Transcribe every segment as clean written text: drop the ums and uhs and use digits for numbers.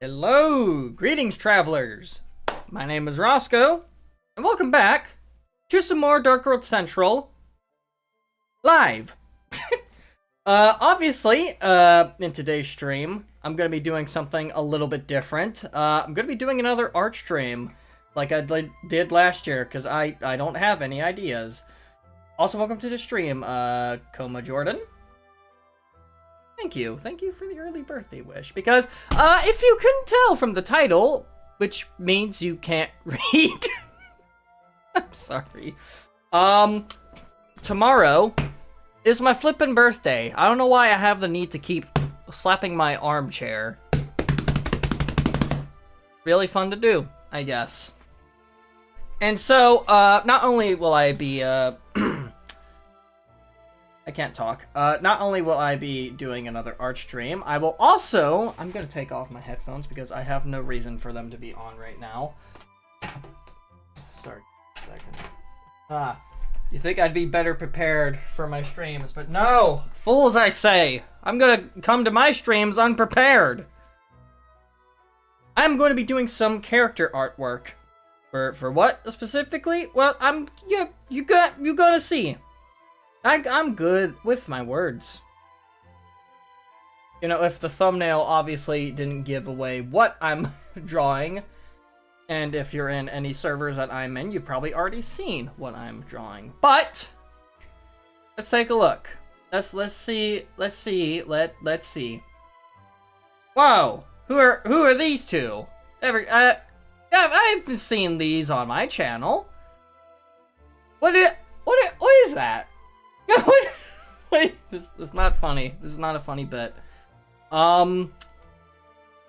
Hello! Greetings, travelers! My name is Roscoe, and welcome back to some more Dark World Central live. Obviously, in today's stream, I'm going to be doing something a little bit different. I'm going to be doing another art stream, like I did last year, because I don't have any ideas. Also, welcome to the stream, Coma Jordan. Thank you for the early birthday wish, because, if you couldn't tell from the title, which means you can't read, I'm sorry, tomorrow is my flippin' birthday. I don't know why I have the need to keep slapping my armchair. Really fun to do, I guess. And so, not only will I be, I can't talk. Not only will I be doing another art stream, I will also... I'm gonna take off my headphones because I have no reason for them to be on right now. Sorry, a second. You think I'd be better prepared for my streams, but no! Fools, I say! I'm gonna come to my streams unprepared! I'm going to be doing some character artwork. For what, specifically? Well, you gonna see. I'm good with my words. You know, if the thumbnail obviously didn't give away what I'm drawing, and if you're in any servers that I'm in, you've probably already seen what I'm drawing. But let's take a look. Let's see. Whoa! Who are these two? I've seen these on my channel. What is that? Wait, this is not funny. This is not a funny bit. So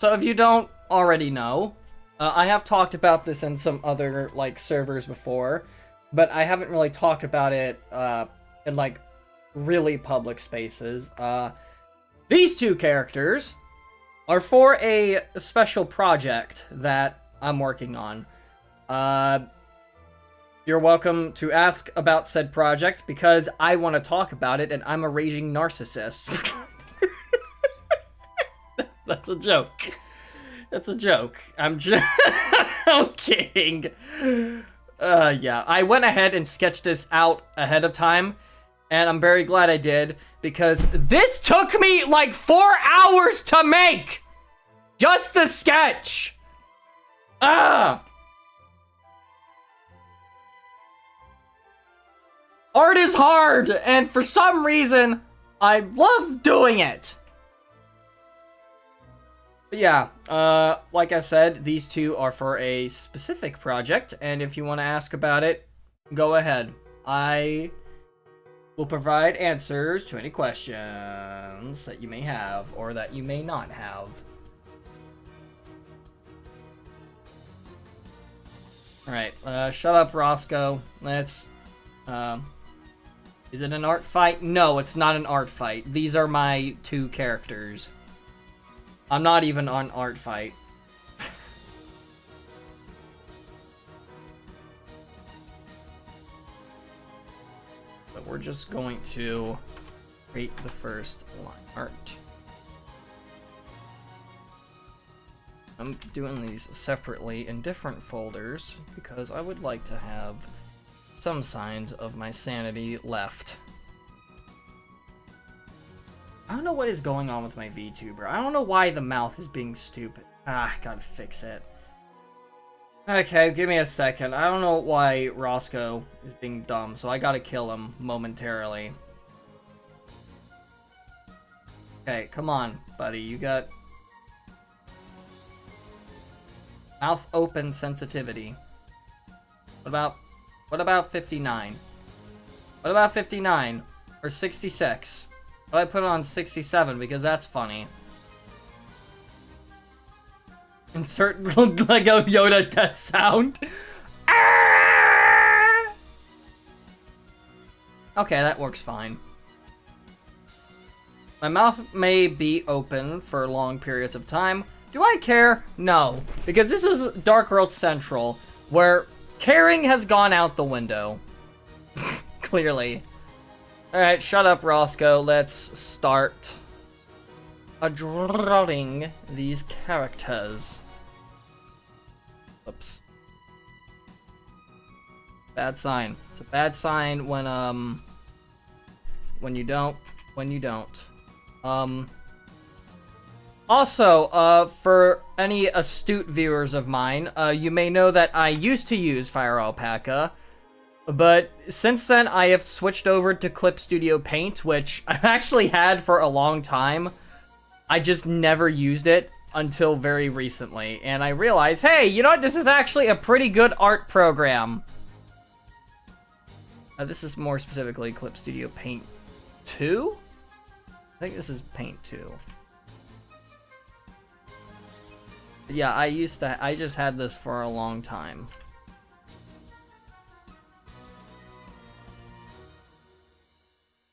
if you don't already know, I have talked about this in some other, like, servers before, but I haven't really talked about it, in, like, really public spaces. These two characters are for a special project that I'm working on. You're welcome to ask about said project because I want to talk about it and I'm a raging narcissist. That's a joke. That's a joke. I'm kidding. Yeah, I went ahead and sketched this out ahead of time and I'm very glad I did because this took me like 4 hours to make. Just the sketch. Art is hard, and for some reason, I love doing it. But yeah, like I said, these two are for a specific project, and if you want to ask about it, go ahead. I will provide answers to any questions that you may have, or that you may not have. Alright, shut up, Roscoe. Let's, is it an art fight? No, it's not an art fight. These are my two characters. I'm not even on art fight. But we're just going to create the first line art. I'm doing these separately in different folders because I would like to have some signs of my sanity left. I don't know what is going on with my VTuber. I don't know why the mouth is being stupid. Gotta fix it. Okay, give me a second. I don't know why Roscoe is being dumb, so I gotta kill him momentarily. Okay, come on, buddy. You got mouth open sensitivity. What about 59? What about 59? Or 66? How about I put it on 67 because that's funny. Insert Lego Yoda death sound. Okay, that works fine. My mouth may be open for long periods of time. Do I care? No. Because this is Dark World Central, where caring has gone out the window. Clearly. Alright, shut up, Roscoe. Let's start. drawing these characters. Oops. Bad sign. It's a bad sign when you don't. Also, for any astute viewers of mine, you may know that I used to use Fire Alpaca, but since then I have switched over to Clip Studio Paint, which I actually had for a long time. I just never used it until very recently, and I realized, hey, you know what? This is actually a pretty good art program. This is more specifically Clip Studio Paint 2? I think this is Paint 2. Yeah, I just had this for a long time.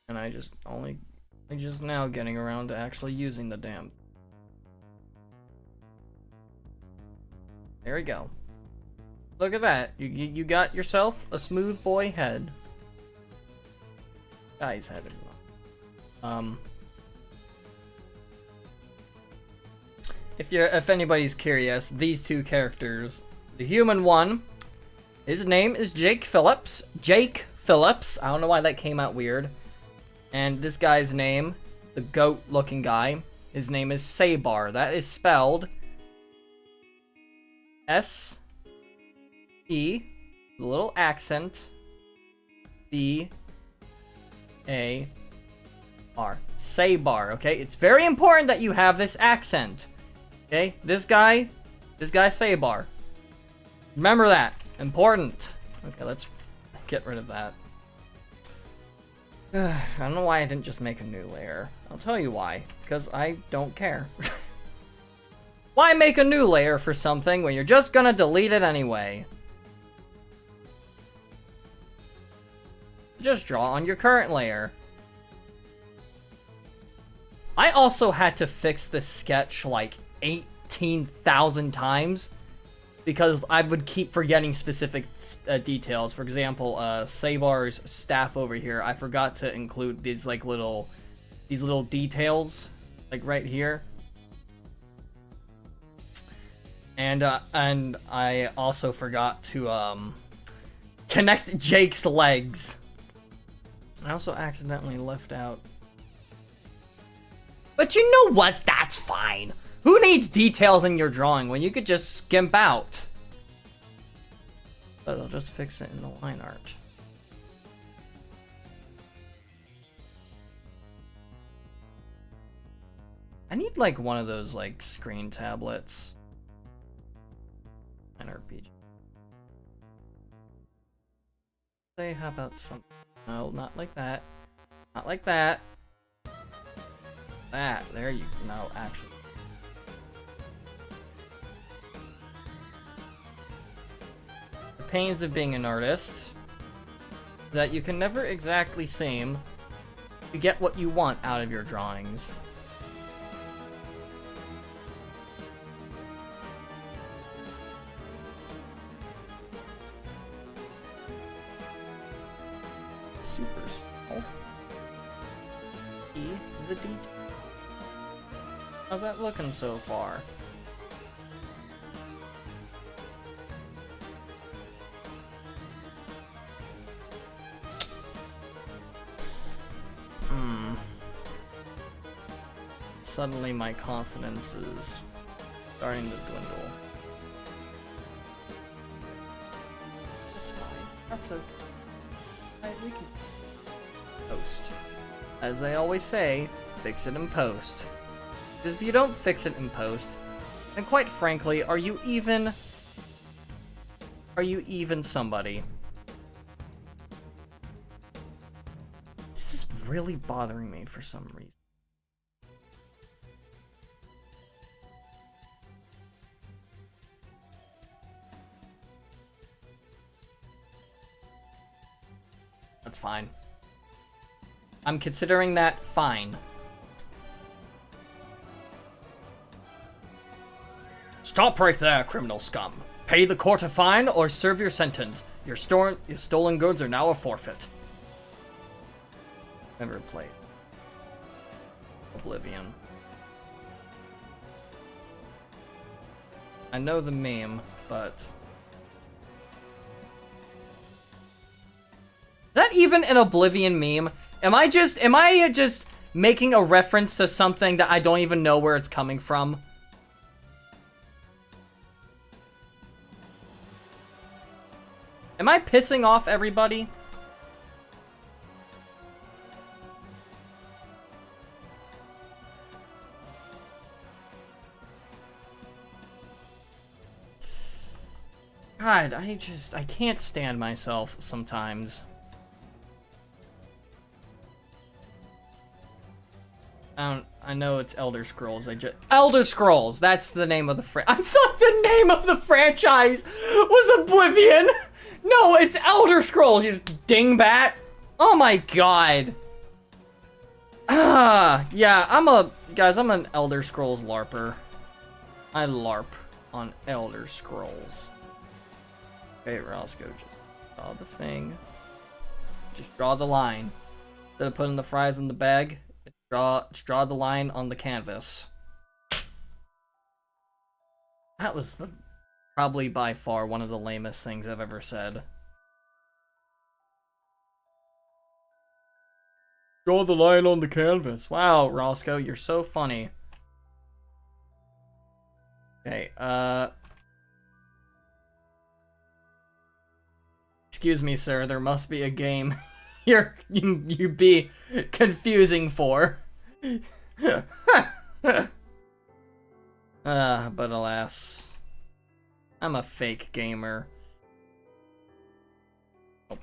And I just now getting around to actually using the damn. There we go. Look at that. You got yourself a smooth boy head. Guy's head is not. If anybody's curious, these two characters, the human one, his name is Jake Phillips. Jake Phillips. I don't know why that came out weird. And this guy's name, the goat-looking guy, his name is Sabar. That is spelled S-E, the little accent, B-A-R. Sabar, okay? It's very important that you have this accent. Okay? This guy Sabar. Remember that. Important. Okay, let's get rid of that. I don't know why I didn't just make a new layer. I'll tell you why. Because I don't care. Why make a new layer for something when you're just gonna delete it anyway? Just draw on your current layer. I also had to fix this sketch like 18,000 times because I would keep forgetting specific details. For example, Sabar's staff over here, I forgot to include these like little details like right here. And I also forgot to connect Jake's legs. I also accidentally left out. But you know what? That's fine. Who needs details in your drawing when you could just skimp out? But I'll just fix it in the line art. I need like one of those like screen tablets. An RPG. Say, how about some? No, not like that. Not like that. That. There you go. No, actually. The pains of being an artist that you can never exactly seem to get what you want out of your drawings. Super small. The detail. How's that looking so far? Suddenly my confidence is starting to dwindle. That's fine. That's okay. We can post. As I always say, fix it in post. Because if you don't fix it in post, then quite frankly, are you even somebody? This is really bothering me for some reason. That's fine. I'm considering that fine. Stop right there, criminal scum. Pay the court a fine or serve your sentence. Your stolen goods are now a forfeit. Never played Oblivion. I know the meme, but... Is that even an Oblivion meme? Am I just making a reference to something that I don't even know where it's coming from? Am I pissing off everybody? God, I can't stand myself sometimes. I know it's Elder Scrolls. Elder Scrolls. That's the name of the I thought the name of the franchise was Oblivion. No, it's Elder Scrolls, you dingbat. Oh my god. Yeah, I'm an Elder Scrolls LARPer. I LARP on Elder Scrolls. Okay, Roscoe, just draw the thing. Just draw the line. Instead of putting the fries in the bag, draw the line on the canvas. That was probably by far one of the lamest things I've ever said. Draw the line on the canvas. Wow, Roscoe, you're so funny. Okay, excuse me, sir, there must be a game you be confusing for. But alas, I'm a fake gamer. Oh.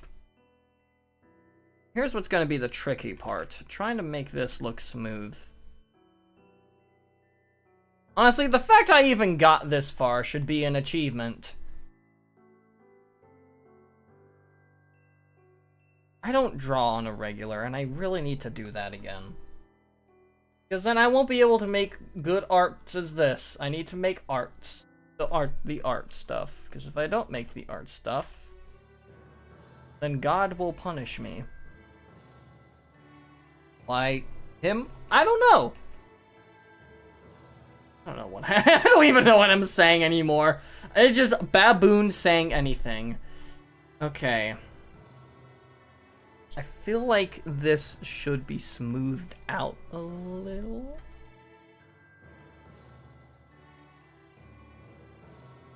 Here's what's gonna be the tricky part. Trying to make this look smooth. Honestly, the fact I even got this far should be an achievement. I don't draw on a regular, and I really need to do that again. Because then I won't be able to make good arts as this. I need to make arts. The art stuff. Because if I don't make the art stuff, then God will punish me. Why him? I don't know. I don't know what I don't even know what I'm saying anymore. It's just baboon saying anything. Okay. I feel like this should be smoothed out a little.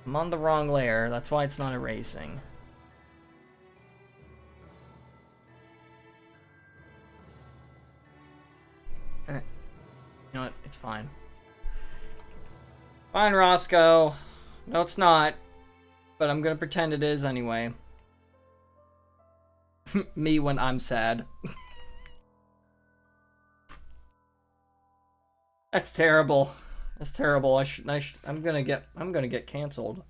I'm on the wrong layer, that's why it's not erasing. You know what? It's fine. Fine, Roscoe. No, it's not. But I'm gonna pretend it is anyway. Me when I'm sad. That's terrible. That's terrible. I'm gonna get canceled.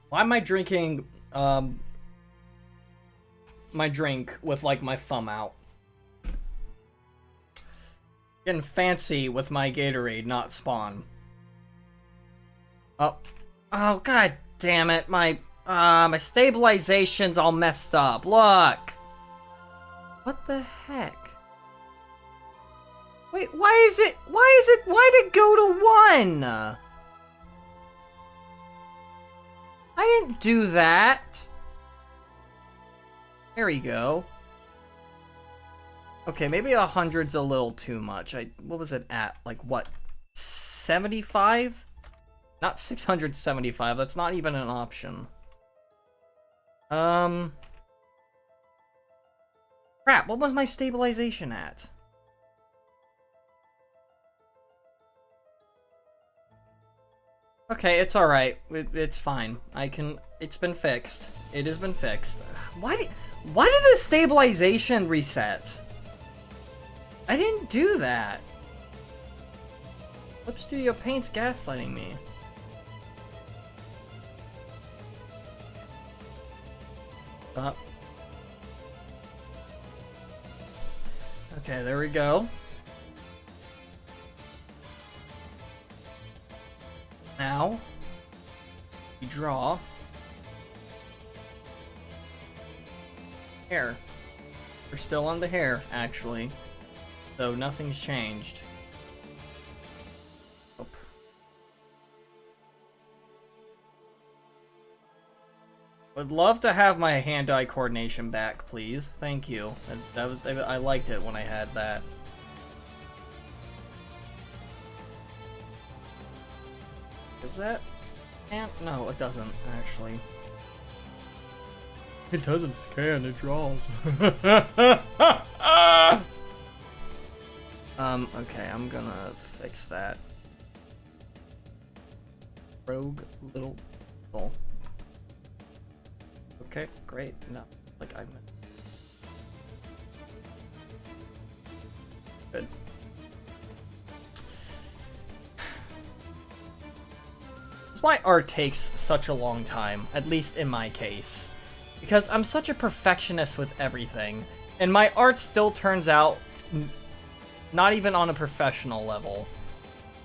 Why am I drinking my drink with like my thumb out? Getting fancy with my Gatorade, not Spawn. Oh, god damn it, my stabilization's all messed up, look! What the heck? Wait, why did it go to 1? I didn't do that. There we go. Okay, maybe 100's a little too much. What was it at? Like, what? 75? Not 675, that's not even an option. Crap, what was my stabilization at? Okay, it's alright. It's fine. It's been fixed. It has been fixed. Why did the stabilization reset? I didn't do that. Flip Studio Paint's gaslighting me. Stop. Okay, there we go. Now, we draw hair. We're still on the hair, actually. So nothing's changed. Nope. Would love to have my hand-eye coordination back, please. Thank you. I liked it when I had that. Is that? No, it doesn't, actually. It doesn't scan, it draws. Okay, I'm gonna fix that. Rogue little bull. Okay, great. No, like I meant. Good. That's why art takes such a long time, at least in my case. Because I'm such a perfectionist with everything, and my art still turns out not even on a professional level.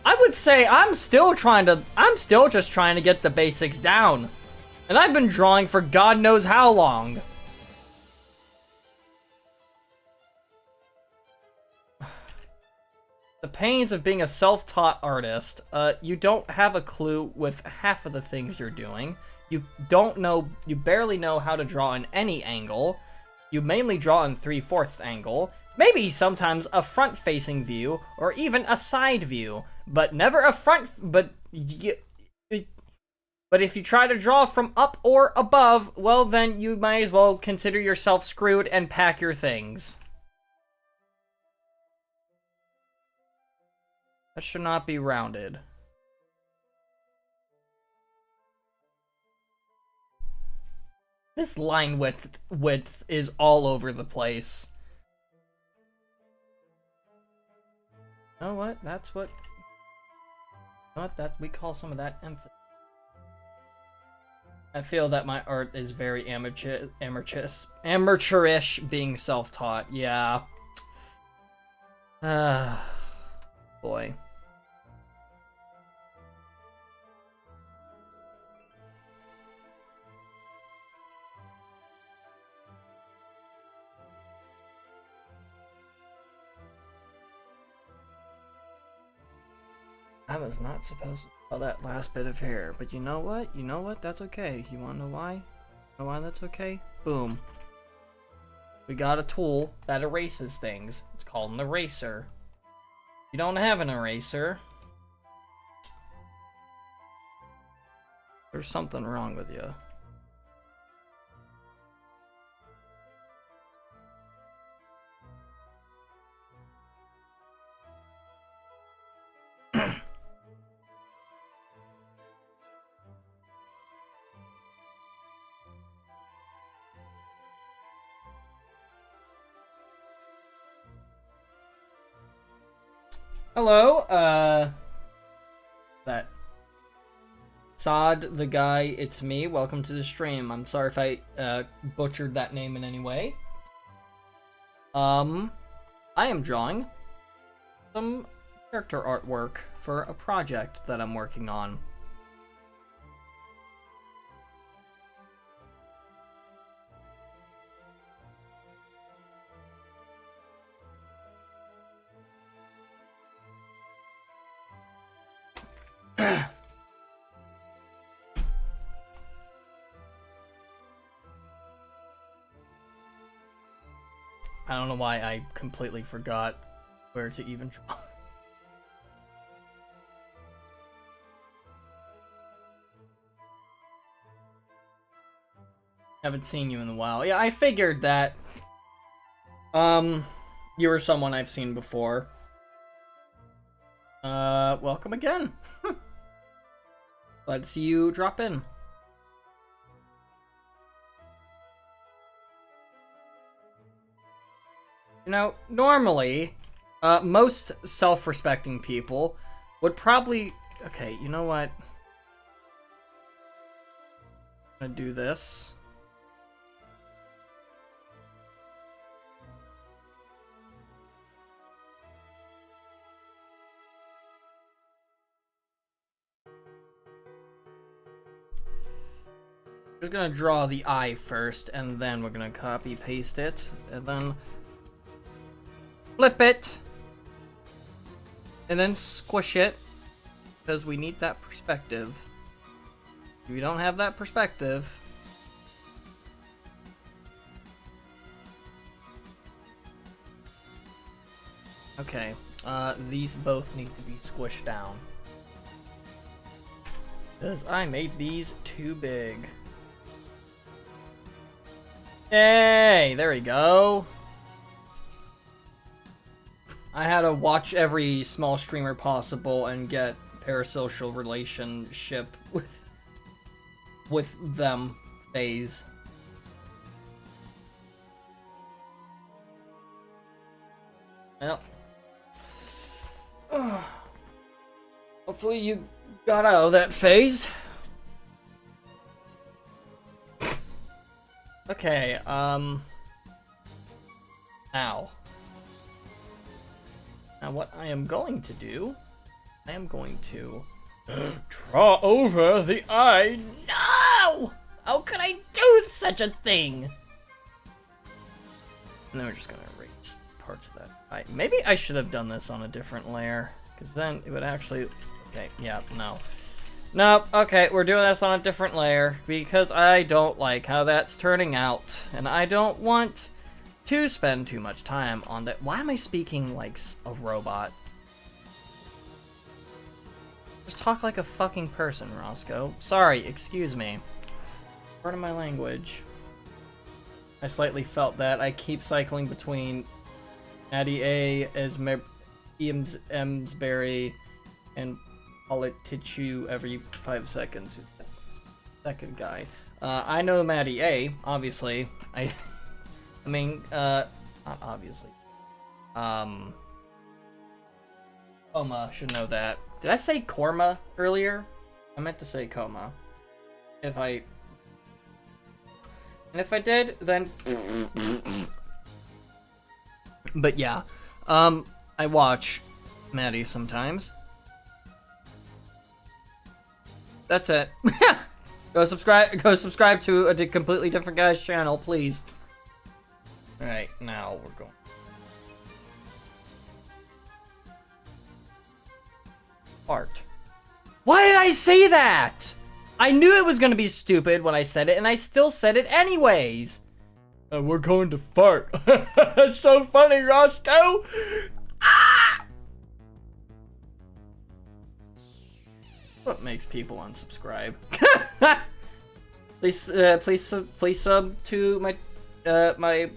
I would say I'm still just trying to get the basics down. And I've been drawing for God knows how long. The pains of being a self-taught artist. You don't have a clue with half of the things you're doing. You barely know how to draw in any angle. You mainly draw in 3/4 angle. Maybe sometimes a front-facing view, or even a side view. But never a front, but if you try to draw from up or above, well then you might as well consider yourself screwed and pack your things. That should not be rounded. This line width is all over the place. You know what? That's what... we call some of that emphasis. I feel that my art is very amateurish being self-taught. Yeah. Boy. I was not supposed to draw that last bit of hair, but you know what? You know what? That's okay. You wanna know why? You know why that's okay? Boom. We got a tool that erases things. It's called an eraser. You don't have an eraser. There's something wrong with you. Hello, that Sod the guy, it's me. Welcome to the stream. I'm sorry if I butchered that name in any way. I am drawing some character artwork for a project that I'm working on. I don't know why I completely forgot where to even draw. Haven't seen you in a while. Yeah, I figured that you were someone I've seen before. Welcome again. Let's see you drop in. You know, normally, most self-respecting people would probably... Okay, you know what? I'm gonna do this. Just gonna draw the eye first, and then we're gonna copy paste it, and then flip it and then squish it, because we need that perspective. If we don't have that perspective... Okay, these both need to be squished down. Because I made these too big. Yay! There we go. I had to watch every small streamer possible and get parasocial relationship with them phase. Well. Hopefully you got out of that phase. Okay, Now what I am going to do, I am going to draw over the eye. No! How could I do such a thing? And then we're just gonna erase parts of that eye. Maybe I should have done this on a different layer, because then it would actually... Okay, yeah, no. No, okay, we're doing this on a different layer, because I don't like how that's turning out, and I don't want to spend too much time on that. Why am I speaking like a robot? Just talk like a fucking person, Roscoe. Sorry, excuse me. Part of my language. I slightly felt that. I keep cycling between Maddie A, Emsbury, and Politichu every 5 seconds. Second guy. I know Maddie A, obviously. I mean, not obviously. Coma should know that. Did I say Korma earlier? I meant to say Coma. And if I did, then... But yeah. I watch Maddie sometimes. That's it. Go subscribe to a completely different guy's channel, please. Alright, now we're going. Art. Why did I say that? I knew it was gonna be stupid when I said it, and I still said it anyways. We're going to fart. That's so funny, Roscoe. Ah! What makes people unsubscribe? please sub to my my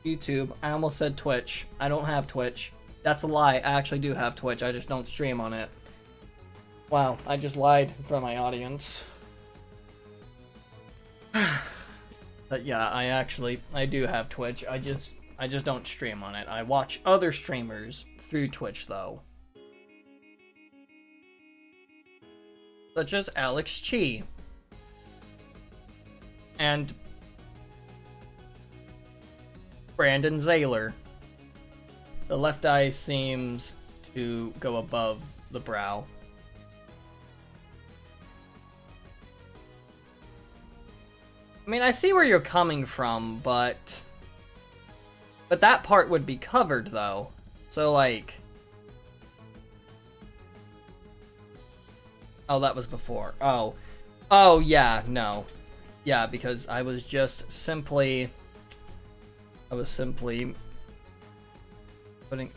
YouTube. I almost said Twitch. I don't have Twitch. That's a lie. I actually do have Twitch. I just don't stream on it. Wow, I just lied in front of my audience. But yeah, I do have Twitch. I just don't stream on it. I watch other streamers through Twitch though. Such as Alex Chi. And Brandon Zaylor. The left eye seems to go above the brow. I mean, I see where you're coming from, but that part would be covered though. So like, oh, that was before. Oh yeah, no. Yeah, because I was simply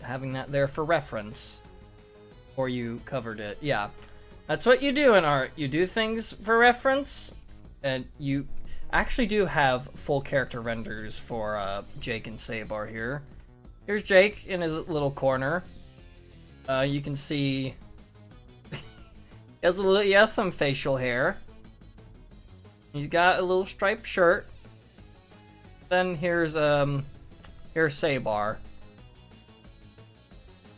having that there for reference, or you covered it. Yeah, that's what you do in art. You do things for reference, and you actually do have full character renders for Jake and Sabar here. Here's Jake in his little corner. You can see he has some facial hair. He's got a little striped shirt. Then here's Sabar.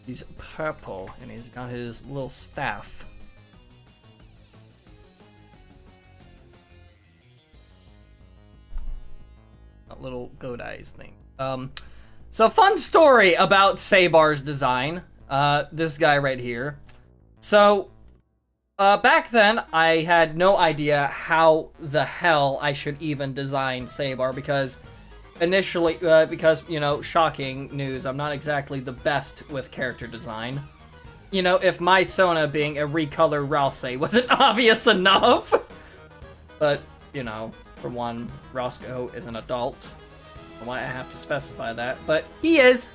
He's purple and he's got his little staff. That little goat eyes thing. So fun story about Sabar's design. This guy right here. So back then, I had no idea how the hell I should even design Sabar because initially, you know, shocking news, I'm not exactly the best with character design. you know, if my Sona being a recolored Rouse wasn't obvious enough. But, you know, for one, Roscoe is an adult. Why I have to specify that, but he is,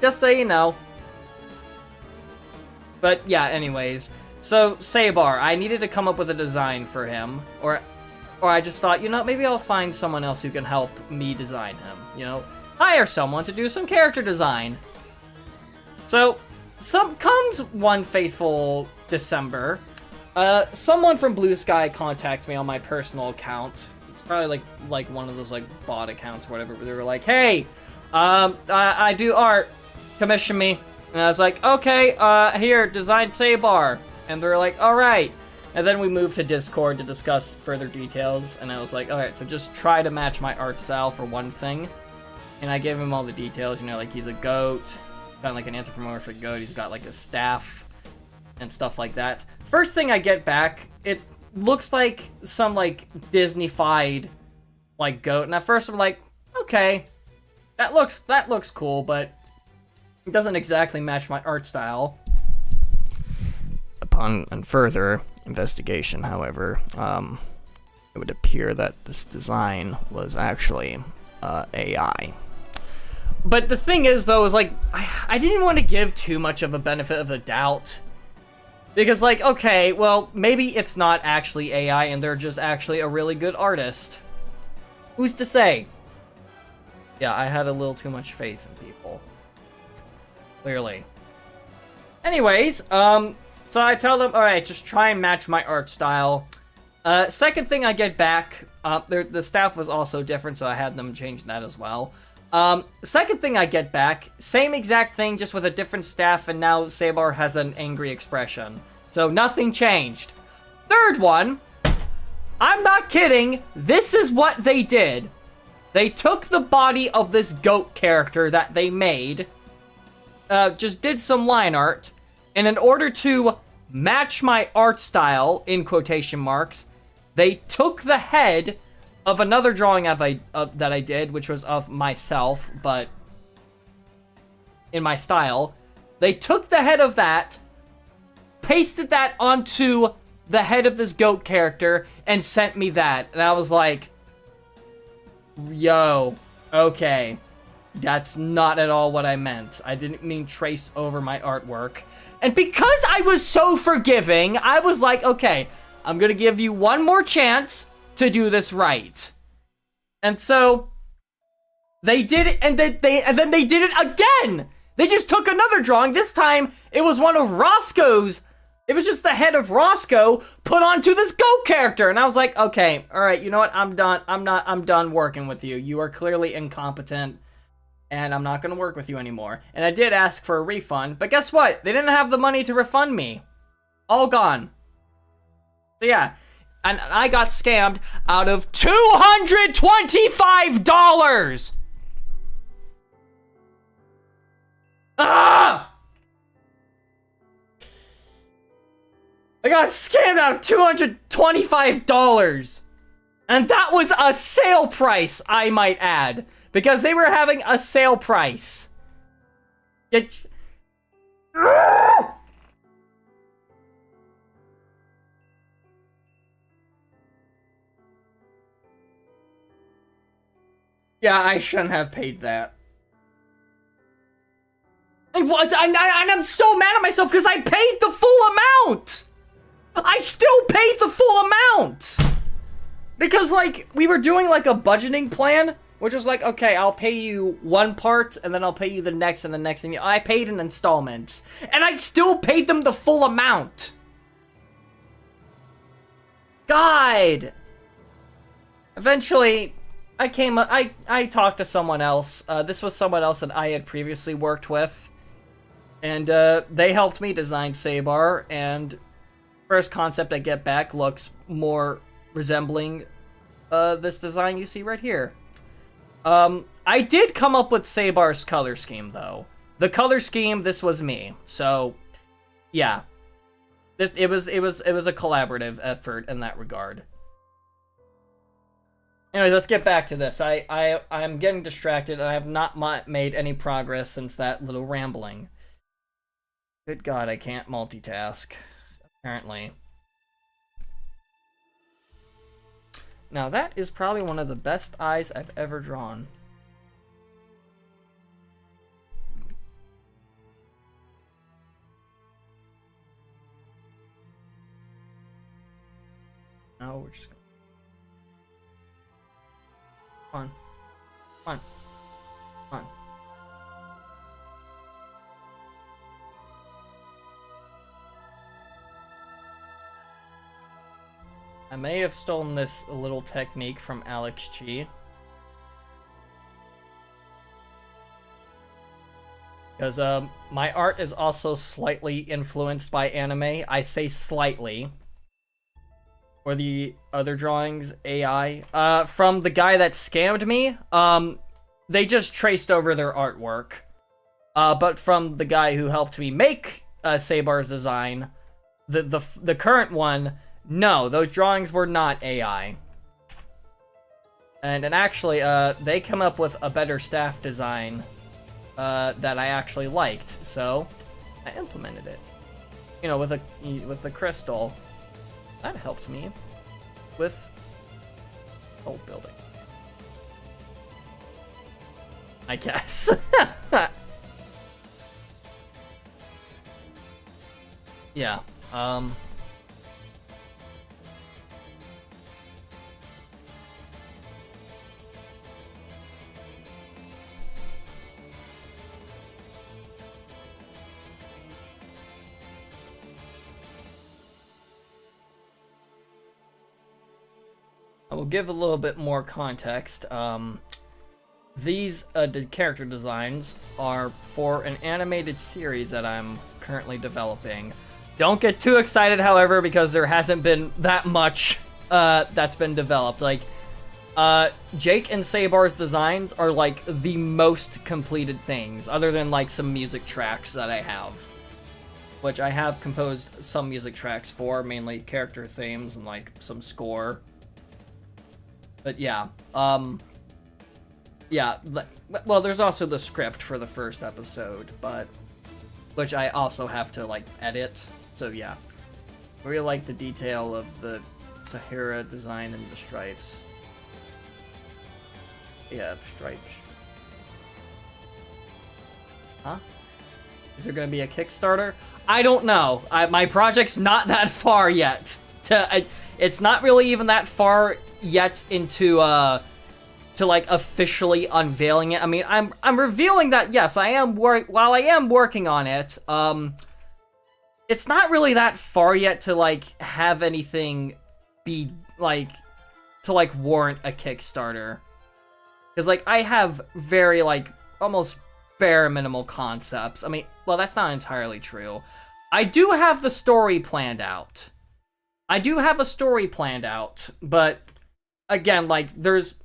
just so you know. But yeah, anyways, so Sabar, I needed to come up with a design for him, or I just thought, you know, maybe I'll find someone else who can help me design him, you know, hire someone to do some character design. So, comes one fateful December, someone from Blue Sky contacts me on my personal account. It's probably like one of those like bot accounts or whatever, where they were like, hey, I do art, commission me. And I was like, okay, here, design Sabar. And they're like, all right. And then we moved to Discord to discuss further details. And I was like, all right, so just try to match my art style for one thing. And I gave him all the details, you know, like he's a goat, kind of like an anthropomorphic goat. He's got like a staff and stuff like that. First thing I get back, it looks like some like Disney-fied like goat. And at first I'm like, okay, that looks cool, but it doesn't exactly match my art style. Upon further investigation, however, it would appear that this design was actually AI. But the thing is, though, is like, I didn't want to give too much of a benefit of the doubt. Because, like, okay, well, maybe it's not actually AI and they're just actually a really good artist. Who's to say? Yeah, I had a little too much faith in people. Clearly. Anyways, so I tell them, alright, just try and match my art style. Second thing I get back, the staff was also different, so I had them change that as well. Second thing I get back, same exact thing, just with a different staff, and now Sabar has an angry expression. So nothing changed. Third one, I'm not kidding, this is what they did. They took the body of this goat character that they made, just did some line art, and in order to match my art style, in quotation marks, they took the head of another drawing that I did, which was of myself, but in my style. They took the head of that, pasted that onto the head of this goat character, and sent me that. And I was like, yo, okay. That's not at all what I meant. I didn't mean trace over my artwork. And because I was so forgiving, I was like, okay, I'm gonna give you one more chance to do this right. And so they did it, and then they did it again. They just took another drawing. This time it was one of Roscoe's. It was just the head of Roscoe put onto this goat character. And I was like, okay, all right, you know what? I'm done. I'm done working with you. You are clearly incompetent, and I'm not gonna work with you anymore. And I did ask for a refund, but guess what? They didn't have the money to refund me. All gone. So yeah. And I got scammed out of $225! Ah! I got scammed out of $225! And that was a sale price, I might add. Because they were having a sale price. Yeah, I shouldn't have paid that. And what? I'm so mad at myself because I paid the full amount! I still paid the full amount! Because, like, we were doing, like, a budgeting plan, which was like, okay, I'll pay you one part, and then I'll pay you the next and the next, and I paid in installments. And I still paid them the full amount! God! Eventually, I talked to someone else. This was someone else that I had previously worked with. And they helped me design Sabar, and first concept I get back looks more resembling this design you see right here. I did come up with Sabar's color scheme, though. The color scheme, this was me. So, yeah. It was a collaborative effort in that regard. Anyways, let's get back to this. I'm getting distracted, and I have not made any progress since that little rambling. Good God, I can't multitask, apparently. Now that is probably one of the best eyes I've ever drawn. Now we're just gonna... Come on. Come on. I may have stolen this little technique from Alex Chi. Because my art is also slightly influenced by anime. I say slightly. Or the other drawings, AI. From the guy that scammed me, they just traced over their artwork. But from the guy who helped me make Sabar's design, the current one, no, those drawings were not AI. And actually, they come up with a better staff design that I actually liked, so I implemented it. You know, with the crystal. That helped me with old building, I guess. Yeah. I will give a little bit more context. These character designs are for an animated series that I'm currently developing. Don't get too excited, however, because there hasn't been that much that's been developed. Like, Jake and Sabar's designs are like the most completed things, other than like some music tracks that I have. Which I have composed some music tracks for, mainly character themes and like some score. But yeah, yeah, well, there's also the script for the first episode, but, which I also have to, like, edit, so yeah. I really like the detail of the Sahara design and the stripes. Yeah, stripes. Huh? Is there gonna be a Kickstarter? I don't know. My project's not that far yet. It's not really even that far yet into to like officially unveiling it. I mean, I'm revealing that yes, while I am working on it, it's not really that far yet to like have anything be like to like warrant a Kickstarter. Cuz like I have very like almost bare minimal concepts. I mean, well, that's not entirely true. I do have the story planned out. But again, like, there's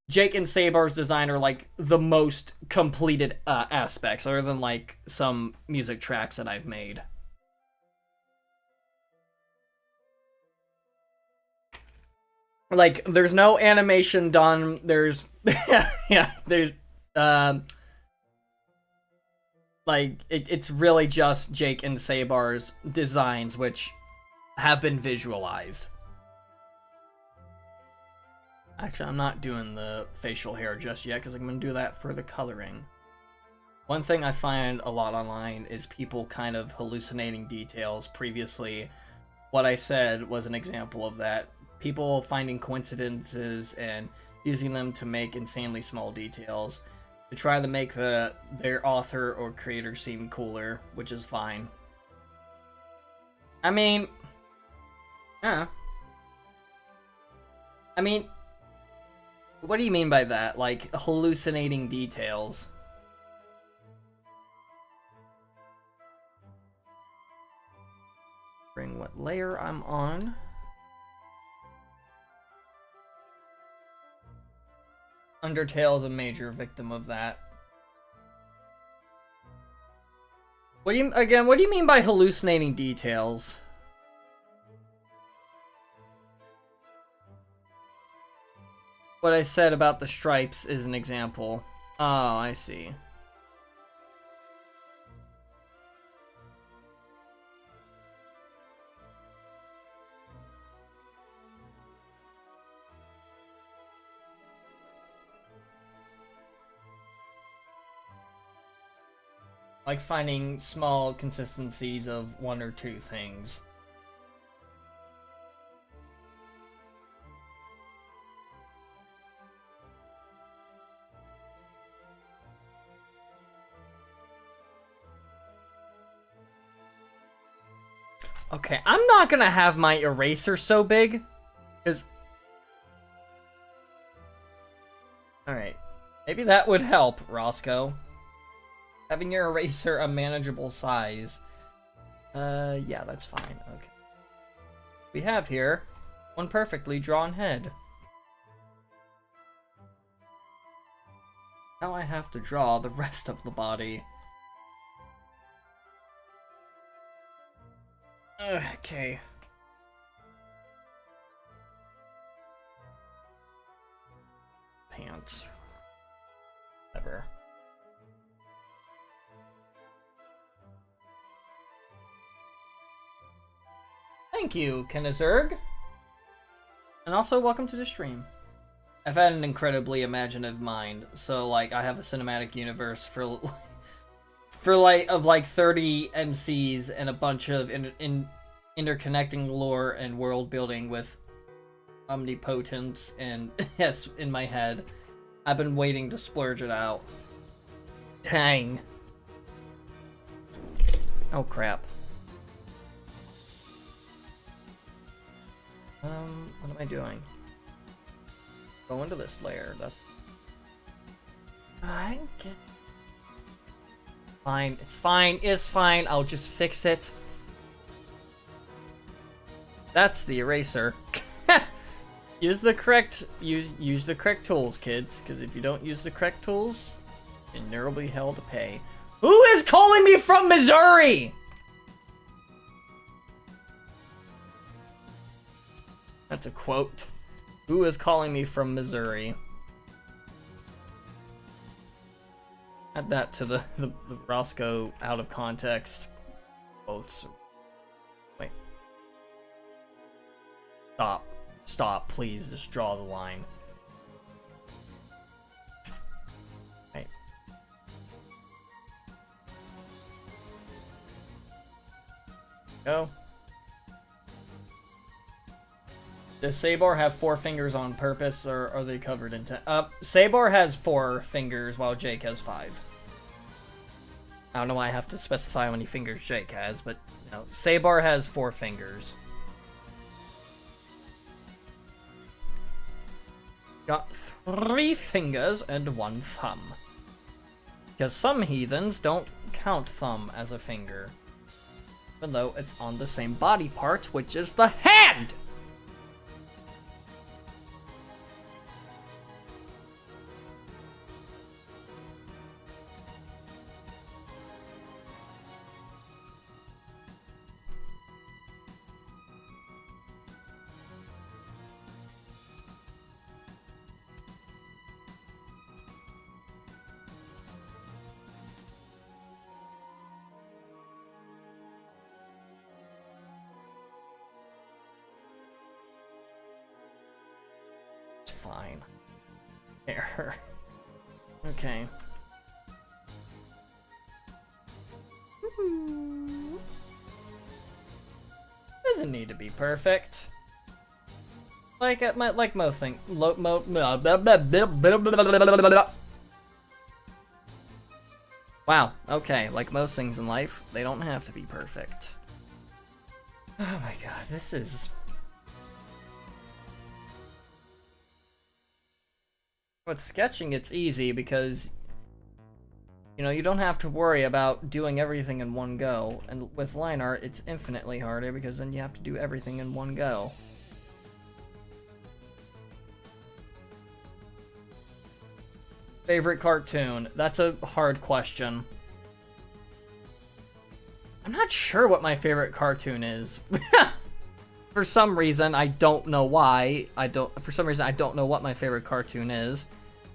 Jake and Sabar's design are, like, the most completed aspects, other than, like, some music tracks that I've made. Like, there's no animation done, there's... yeah, there's... like, it's really just Jake and Sabar's designs, which have been visualized. Actually, I'm not doing the facial hair just yet, because I'm going to do that for the coloring. One thing I find a lot online is people kind of hallucinating details. Previously, what I said was an example of that. People finding coincidences and using them to make insanely small details to try to make their author or creator seem cooler, which is fine. I mean... yeah. I mean... what do you mean by that? Like, hallucinating details? Bring what layer I'm on. Undertale is a major victim of that. What do you mean by hallucinating details? What I said about the stripes is an example. Oh, I see. like finding small consistencies of one or two things. Okay, I'm not gonna have my eraser so big, because... Alright, maybe that would help, Roscoe. Having your eraser a manageable size. Yeah, that's fine, okay. We have here one perfectly drawn head. Now I have to draw the rest of the body. Okay. Pants. Whatever. Thank you, Kenizerg. And also, welcome to the stream. I've had an incredibly imaginative mind, so, like, I have a cinematic universe for like 30 MCs and a bunch of interconnecting lore and world building with omnipotence and yes, in my head. I've been waiting to splurge it out. Dang. Oh crap. What am I doing? Go into this layer. That's I get. Fine, it's fine, it's fine, I'll just fix it. That's the eraser. Use the correct tools, kids, because if you don't use the correct tools, then there will be hell to pay. Who is calling me from Missouri? That's a quote. Who is calling me from Missouri? Add that to the Roscoe out of context quotes. Wait. Stop, please, just draw the line. Right. Go. Does Sabor have 4 fingers on purpose, or are they covered in 10? Sabor has 4 fingers, while Jake has 5. I don't know why I have to specify how many fingers Jake has, but no. Sabor has 4 fingers. Got 3 fingers and 1 thumb. Because some heathens don't count thumb as a finger. Even though it's on the same body part, which is the hand! Fine. Error. Okay. Doesn't need to be perfect. Like most things. Wow. Okay. Like most things in life, they don't have to be perfect. Oh my god, this is. With sketching, it's easy because, you know, you don't have to worry about doing everything in one go. And with line art, it's infinitely harder because then you have to do everything in one go. Favorite cartoon? That's a hard question. I'm not sure what my favorite cartoon is. For some reason, I don't know why. For some reason, I don't know what my favorite cartoon is.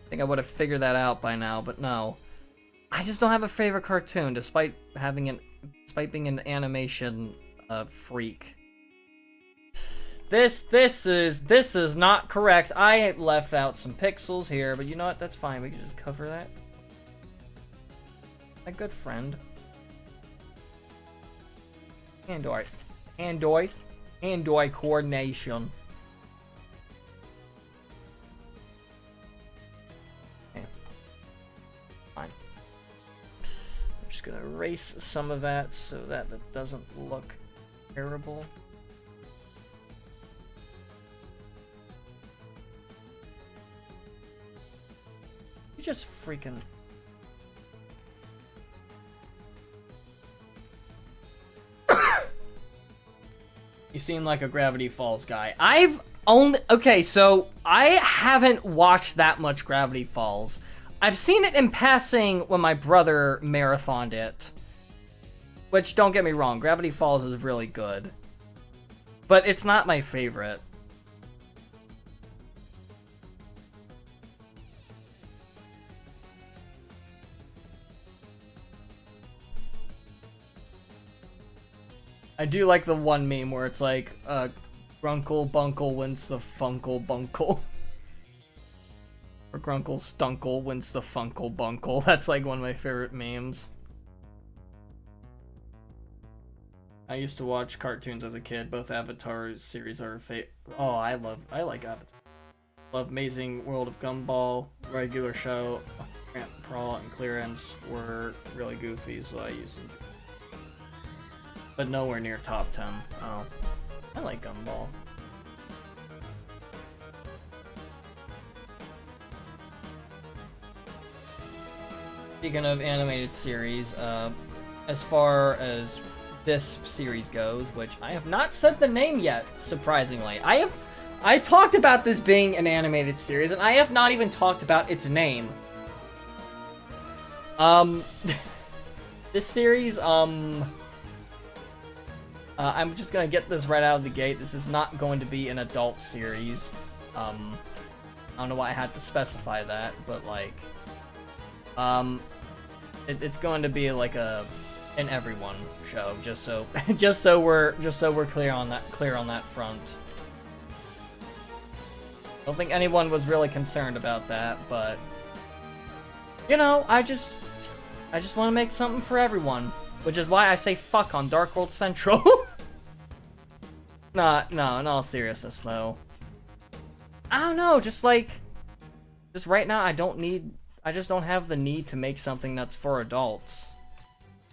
I think I would have figured that out by now, but no. I just don't have a favorite cartoon, despite being an animation freak. This is not correct. I left out some pixels here, but you know what? That's fine. We can just cover that. My good friend. hand-eye coordination. Okay. Fine. I'm just gonna erase some of that so that it doesn't look terrible. You just freaking... You seem like a Gravity Falls guy. Okay, so I haven't watched that much Gravity Falls. I've seen it in passing when my brother marathoned it. Which, don't get me wrong, Gravity Falls is really good. But it's not my favorite. I do like the one meme where it's like, Grunkle Bunkle wins the Funkle Bunkle. Or Grunkle Stunkle wins the Funkle Bunkle. That's like one of my favorite memes. I used to watch cartoons as a kid. Both Avatar series are oh, I like Avatar. Love Amazing World of Gumball, regular show, Brawl, and Clearance were really goofy, so I used them. But nowhere near top 10. Oh, I like Gumball. Speaking of animated series, as far as this series goes, which I have not said the name yet, surprisingly. I talked about this being an animated series, and I have not even talked about its name. This series, I'm just gonna get this right out of the gate. This is not going to be an adult series. I don't know why I had to specify that, but like, it's going to be like an everyone show, just so we're clear on that front. I don't think anyone was really concerned about that, but you know, I just want to make something for everyone, which is why I say fuck on Dark World Central. No, in all seriousness though. I don't know, just right now I just don't have the need to make something that's for adults.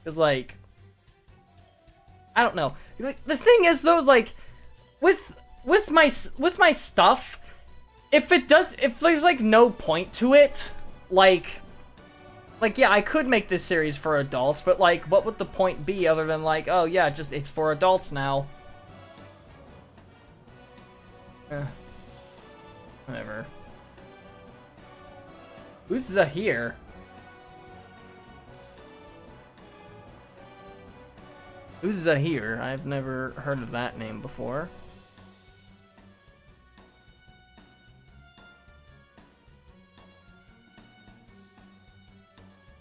Cause like, I don't know. The thing is though, like, with my stuff, if there's like no point to it, like yeah, I could make this series for adults, but like, what would the point be other than like, oh yeah, it's for adults now. Whatever. Who's Zahir? Who's Zahir? I've never heard of that name before.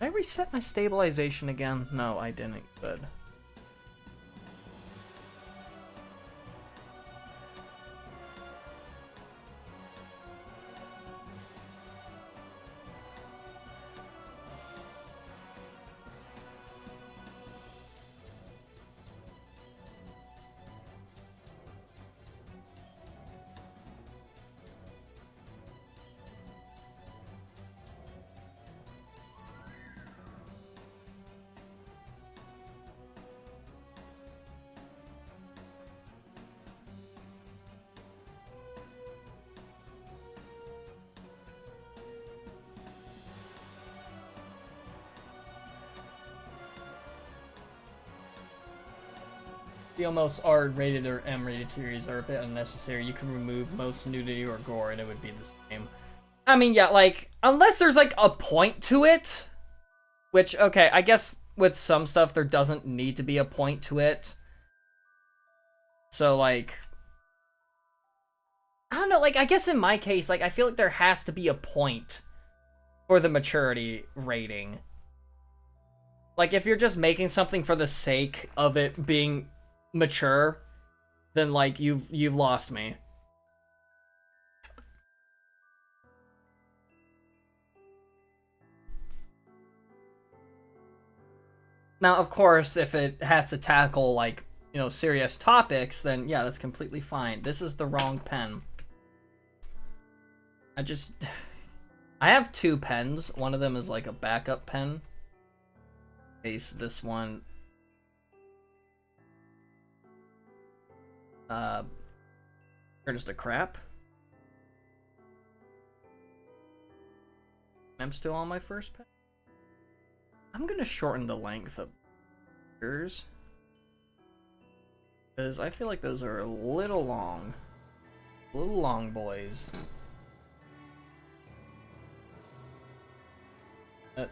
Did I reset my stabilization again? No, I didn't. Good. The almost R-rated or M-rated series are a bit unnecessary. You can remove most nudity or gore and it would be the same. I mean, yeah, like, unless there's, like, a point to it, which, okay, I guess with some stuff there doesn't need to be a point to it. So, like, I don't know, like, I guess in my case, like, I feel like there has to be a point for the maturity rating. Like, if you're just making something for the sake of it being mature, then like you've lost me. Now, of course, if it has to tackle like you know, serious topics, then yeah, that's completely fine. This is the wrong pen. I have two pens. One of them is like a backup pen. Okay, so this one. Turns to crap. I'm still on my first pen. I'm gonna shorten the length of yours, because I feel like those are a little long. A little long, boys.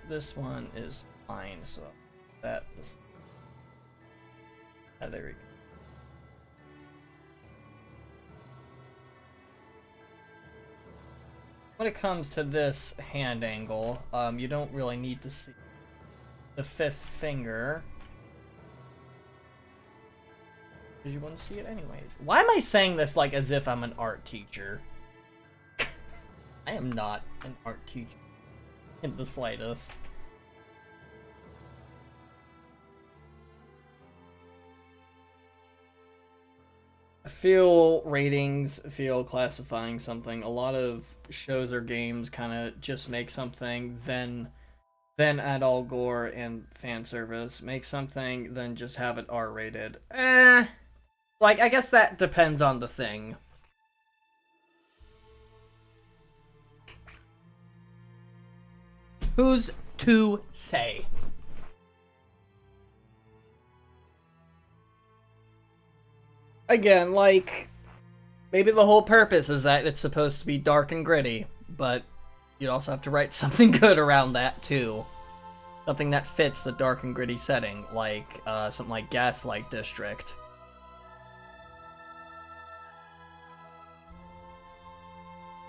This one is fine, so there we go. When it comes to this hand angle, you don't really need to see the fifth finger, because you wouldn't see it anyways. Why am I saying this like as if I'm an art teacher? I am not an art teacher in the slightest. I feel ratings, feel classifying something. A lot of shows or games kind of just make something, then add all gore and fan service. Make something, then just have it R-rated. Like, I guess that depends on the thing. Who's to say? Again, like, maybe the whole purpose is that it's supposed to be dark and gritty, but you'd also have to write something good around that too. Something that fits the dark and gritty setting, like something like Gaslight District.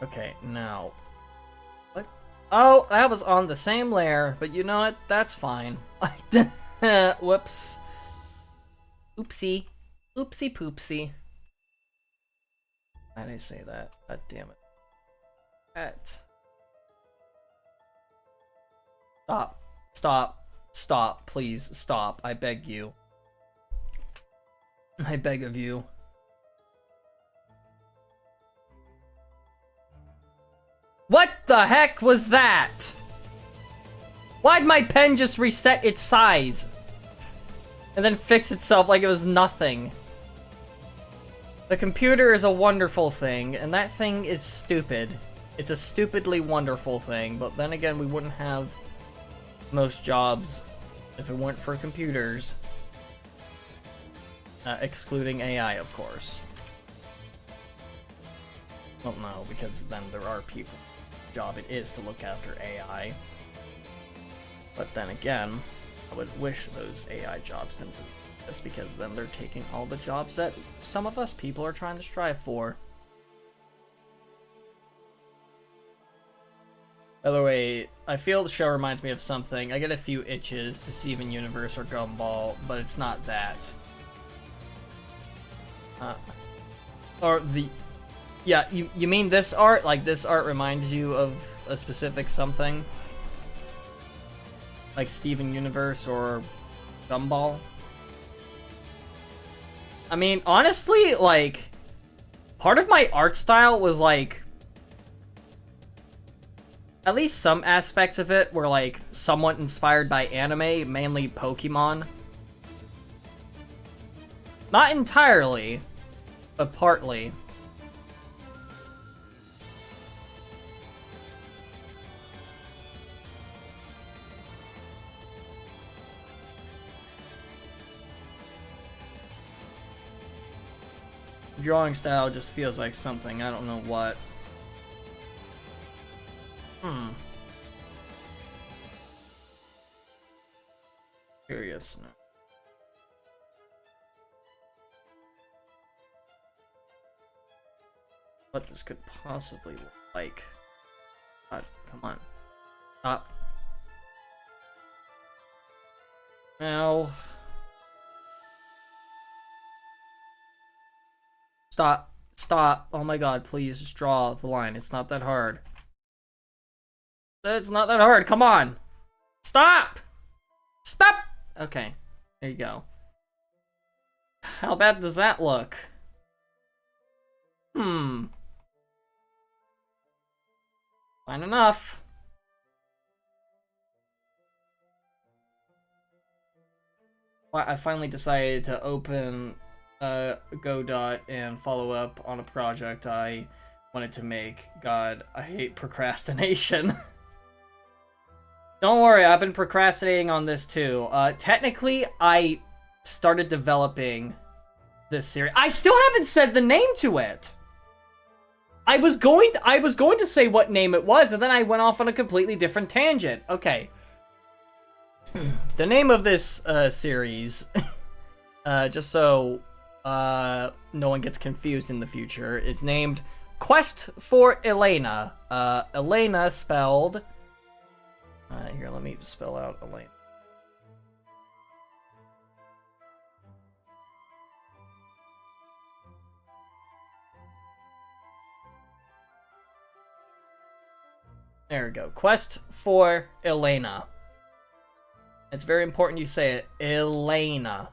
Okay, now. What? Oh, that was on the same layer, but you know what? That's fine. Whoops. Oopsie. Oopsie poopsie. Why did I say that? God damn it. That. Stop. Stop. Stop. Please stop. I beg you. I beg of you. What the heck was that? Why'd my pen just reset its size? And then fix itself like it was nothing? The computer is a wonderful thing, and that thing is stupid. It's a stupidly wonderful thing, but then again, we wouldn't have most jobs if it weren't for computers. Excluding AI, of course. Well, no, because then there are people whose job it is to look after AI. But then again, I would wish those AI jobs didn't do this, because then they're taking all the jobs that some of us people are trying to strive for. By the way, I feel the show reminds me of something. I get a few itches to Steven Universe or Gumball, but it's not that. Or the... Yeah, you mean this art? Like, this art reminds you of a specific something? Like Steven Universe or Gumball? I mean, honestly, like, part of my art style was, like, at least some aspects of it were, like, somewhat inspired by anime, mainly Pokemon. Not entirely, but partly. Drawing style just feels like something, I don't know what. Curious now. What this could possibly look like. God, come on. Stop. Now. Stop. Stop. Oh my god, please just draw the line. It's not that hard. It's not that hard. Come on. Stop! Stop! Okay. There you go. How bad does that look? Fine enough. I finally decided to open Godot and follow up on a project I wanted to make. God, I hate procrastination. Don't worry, I've been procrastinating on this too. Technically, I started developing this series. I still haven't said the name to it. I was going to say what name it was, and then I went off on a completely different tangent. Okay. The name of this series, just so no one gets confused in the future, is named Quest for Elena. Elena spelled... here, let me spell out Elena. There we go. Quest for Elena. It's very important you say it. Elena.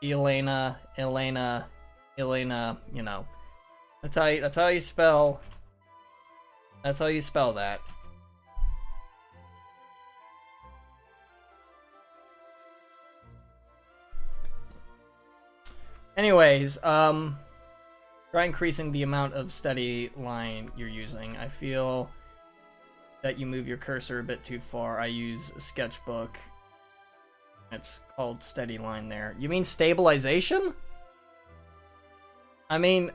Elena, Elena, Elena, you know. That's how you spell that. Anyways, try increasing the amount of steady line you're using. I feel that you move your cursor a bit too far. I use a sketchbook. It's called steady line there. You mean stabilization? I mean...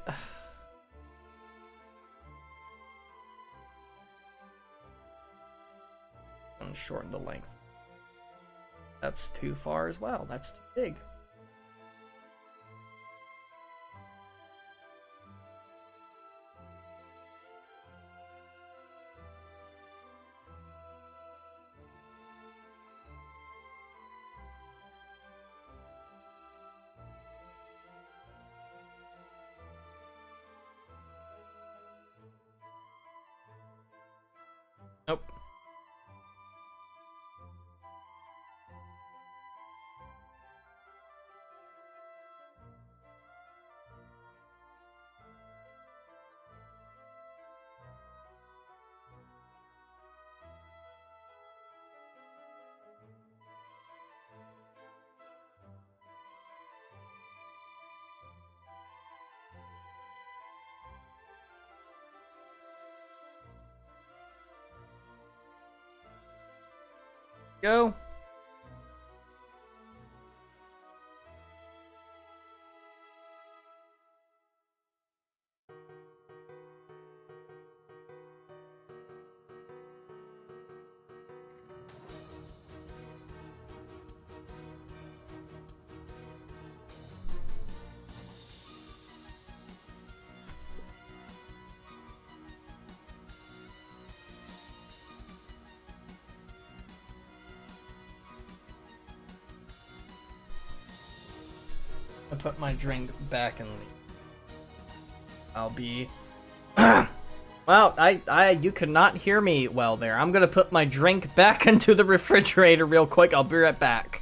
I'm gonna shorten the length. That's too far as well. That's too big. Nope. Go. I put my drink back in the... I'll be... Well, you could not hear me well there. I'm gonna put my drink back into the refrigerator real quick. I'll be right back.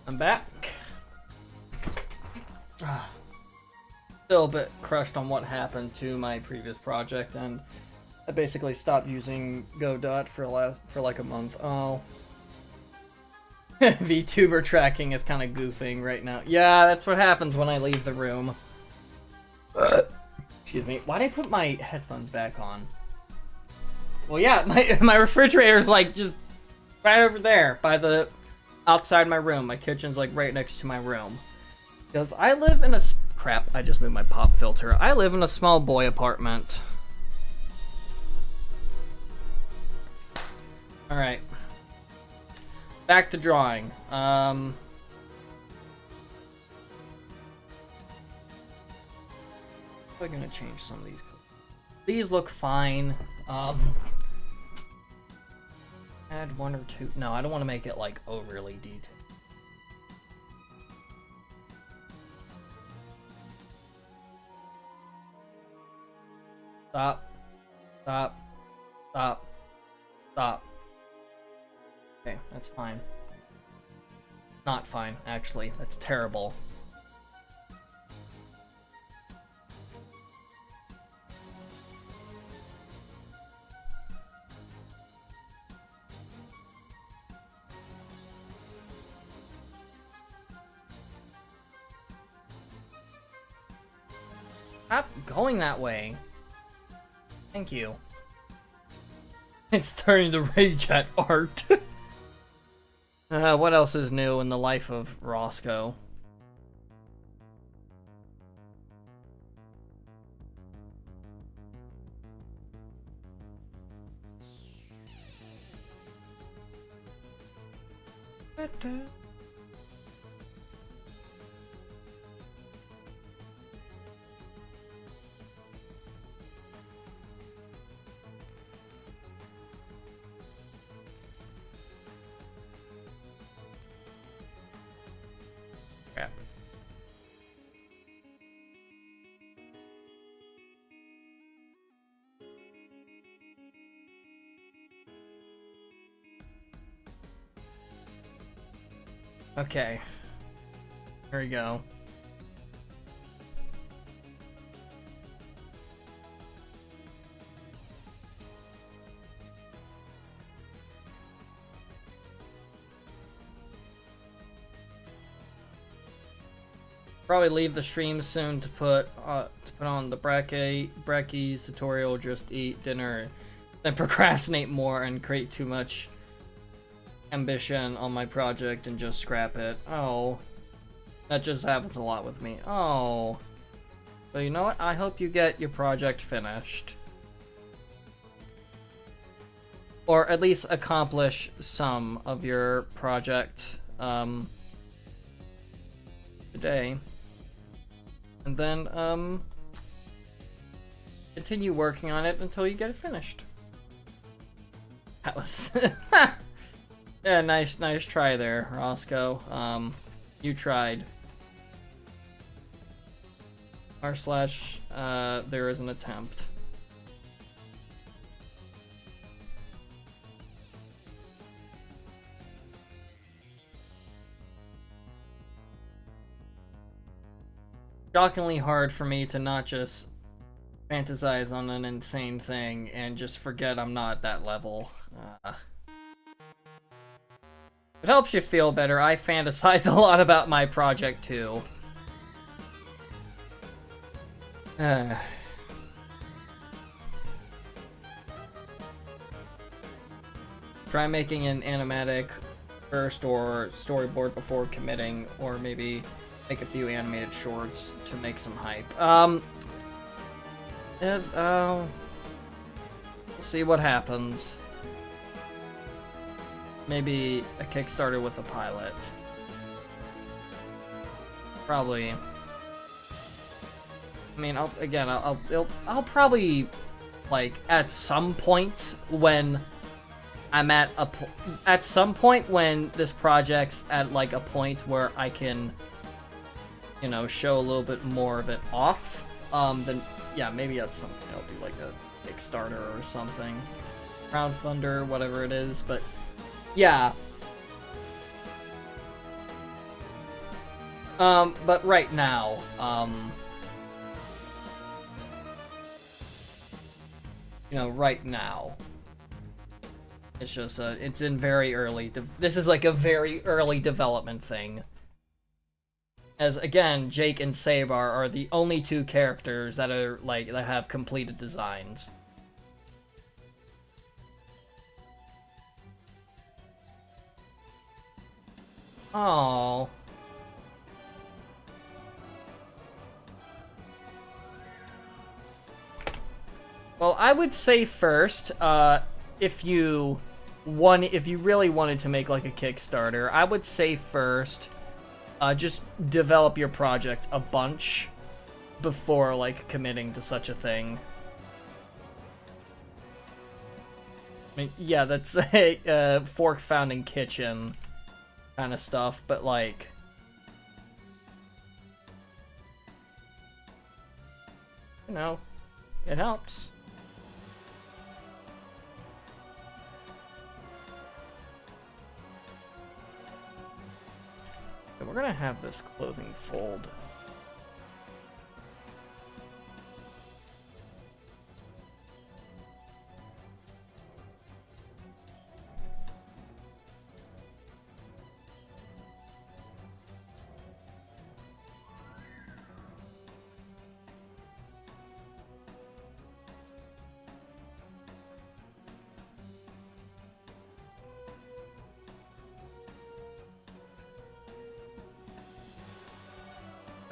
I'm back. Still a bit crushed on what happened to my previous project, and I basically stopped using Godot for like a month. Oh. VTuber tracking is kind of goofing right now. Yeah, that's what happens when I leave the room. Excuse me. Why'd I put my headphones back on? Well, yeah, my refrigerator's like just right over there by the... outside my room. My kitchen's like right next to my room. Because I live in a... Crap, I just moved my pop filter. I live in a small boy apartment. Alright. Back to drawing. I'm gonna change some of these. These look fine. Add 1 or 2. No, I don't want to make it like overly detailed. Stop. Stop. Stop. Stop. Okay, that's fine. Not fine, actually. That's terrible. Stop going that way. Thank you. It's starting to rage at art. What else is new in the life of Roscoe? Crap. Okay. Here we go. Probably leave the stream soon to put on the brekkies tutorial. Just eat dinner, then procrastinate more and create too much ambition on my project and just scrap it. Oh, that just happens a lot with me. Oh, but you know what? I hope you get your project finished, or at least accomplish some of your project today. And then, continue working on it until you get it finished. That was... yeah, nice try there, Roscoe. You tried. / there is an attempt. Shockingly hard for me to not just fantasize on an insane thing and just forget I'm not at that level. It helps you feel better. I fantasize a lot about my project too. Try making an animatic first or storyboard before committing, or maybe make a few animated shorts to make some hype. We'll see what happens. Maybe a Kickstarter with a pilot. Probably. I mean, I'll probably, like, at some point when I'm at some point when this project's at, like, a point where I can, you know, show a little bit more of it off, then, yeah, maybe at some point I'll do, like, a Kickstarter or something. Crowdfunder, whatever it is, but, yeah. But right now, you know, right now, it's just, it's in very early, this is like a very early development thing. As, again, Jake and Sabar are the only two characters that are, like, that have completed designs. Oh. Well, I would say first, if you really wanted to make, like, a Kickstarter, I would say first, just develop your project a bunch before, like, committing to such a thing. I mean, yeah, that's a fork found in kitchen kind of stuff, but like, you know, it helps. And we're gonna have this clothing fold.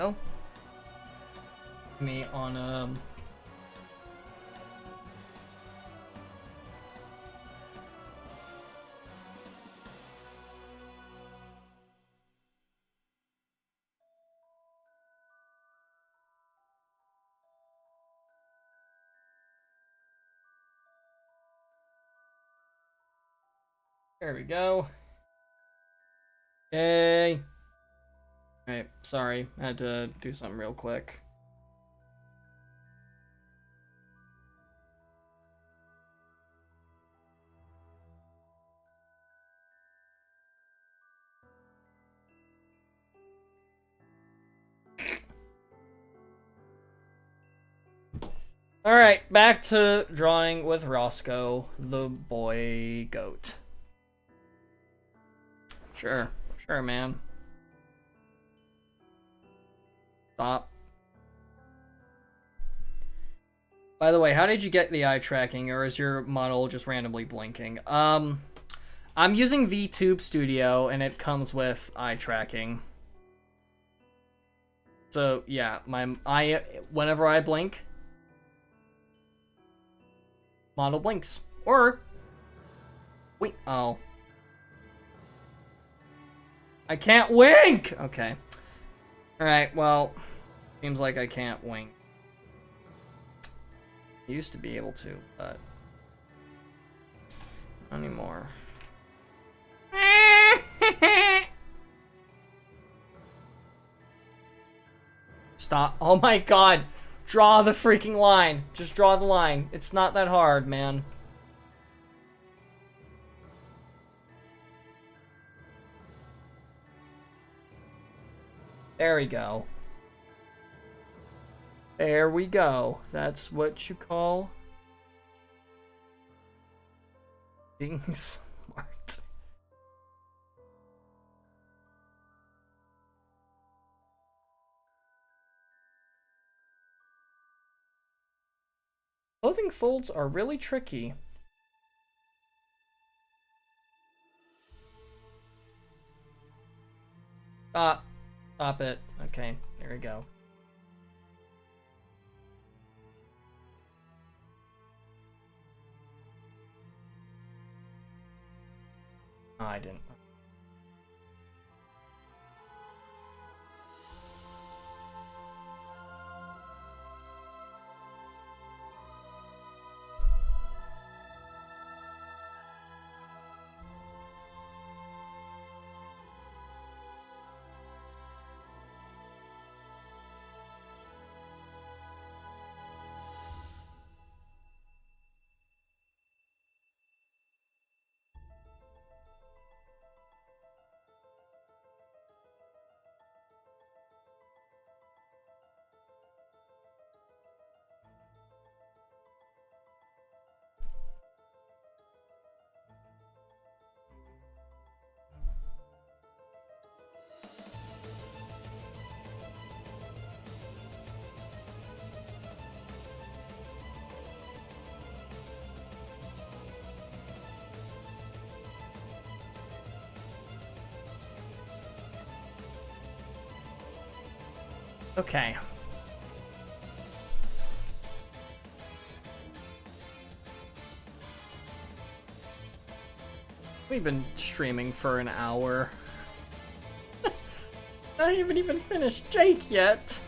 Oh. Me on there we go. Yay. Alright, sorry. I had to do something real quick. Alright, back to drawing with Roscoe, the boy goat. Sure, man. Stop. By the way, how did you get the eye tracking, or is your model just randomly blinking? I'm using VTuber Studio, and it comes with eye tracking. So yeah, whenever I blink, model blinks. Or wait, oh, I can't wink. Okay. All right. Well, seems like I can't wink. I used to be able to, but not anymore. Stop. Oh my god. Draw the freaking line. Just draw the line. It's not that hard, man. There we go. There we go. That's what you call being smart. Clothing folds are really tricky. Stop it. Okay, there we go. Oh, I didn't. Okay. We've been streaming for an hour. I haven't even finished Jake yet.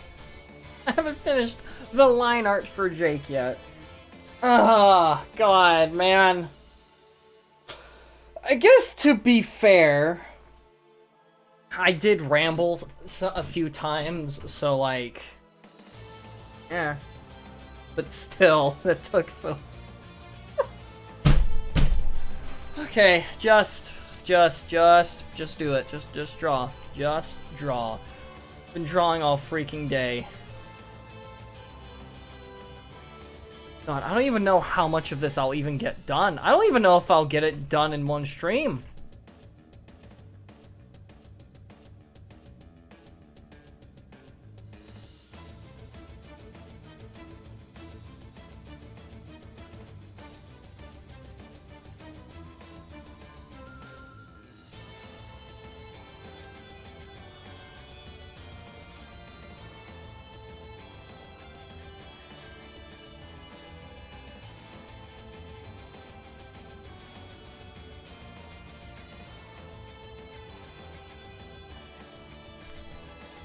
I haven't finished the line art for Jake yet. Oh, God, man. I guess to be fair, I did ramble a few times, so like, yeah. But still, that took so. Okay, just do it. Just draw. Just draw. Been drawing all freaking day. God, I don't even know how much of this I'll even get done. I don't even know if I'll get it done in one stream.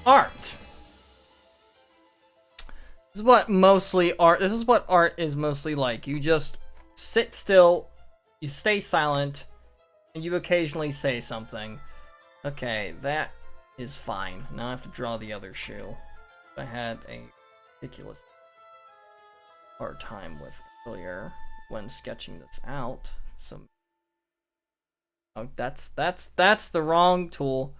Art. This is what mostly art. This is what art is mostly like. You just sit still, you stay silent, and you occasionally say something. Okay, that is fine. Now I have to draw the other shoe. I had a ridiculous hard time with earlier when sketching this out. So, oh, that's the wrong tool.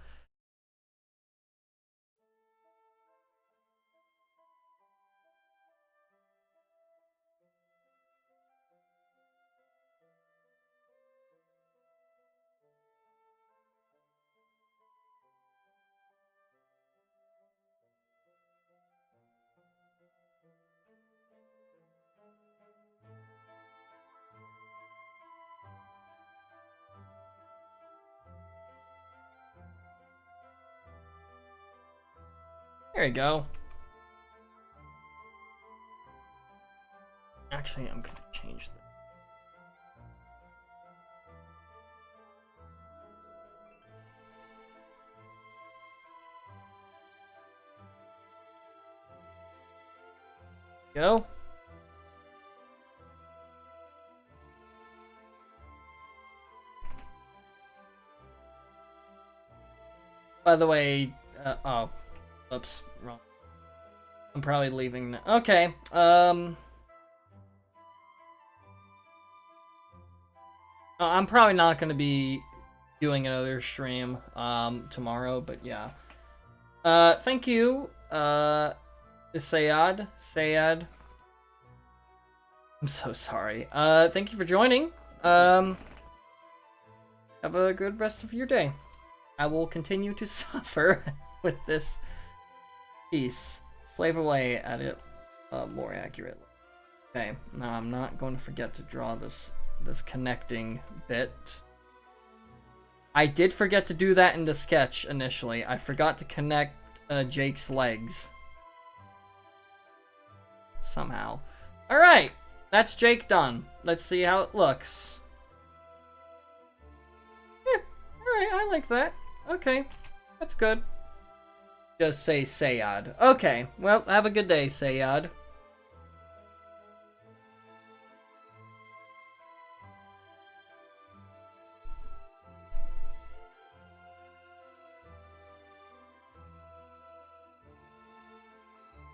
There you go. Actually, I'm gonna change this. Go. By the way, oh, oops, wrong. I'm probably leaving now. Okay, I'm probably not gonna be doing another stream, tomorrow, but yeah. Thank you, Sayad. I'm so sorry. Thank you for joining. Have a good rest of your day. I will continue to suffer with this piece. Slave away at it more accurately. Okay, now I'm not going to forget to draw this connecting bit. I did forget to do that in the sketch initially. I forgot to connect Jake's legs. Somehow. Alright, that's Jake done. Let's see how it looks. Yeah, alright, I like that. Okay, that's good. Just say Sayad. Okay, well, have a good day, Sayad.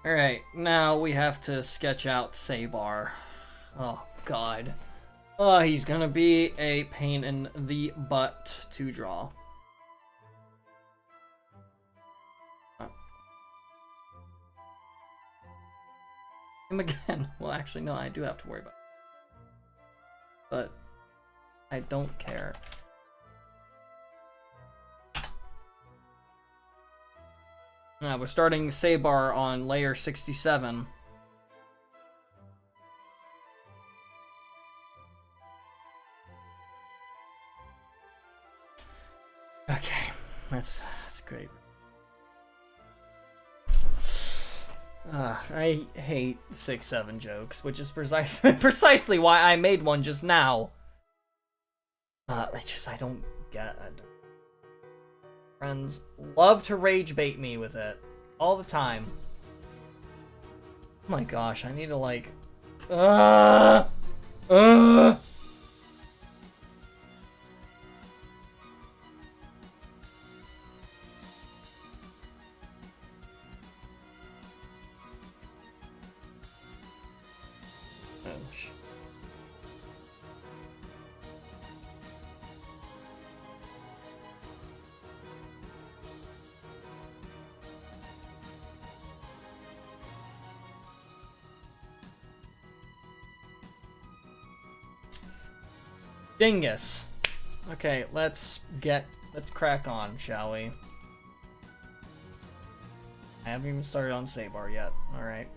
Alright, now we have to sketch out Sabar. Oh, God. Oh, he's gonna be a pain in the butt to draw. Him again. Well, actually, no, I do have to worry about it. But I don't care. We're starting Sabar on layer 67. Okay, that's great. I hate 6-7 jokes, which is precisely why I made one just now. I don't get it. Friends love to rage bait me with it all the time. Oh my gosh, I need to like Dingus. Okay, let's crack on, shall we? I haven't even started on Sabar yet. Alright.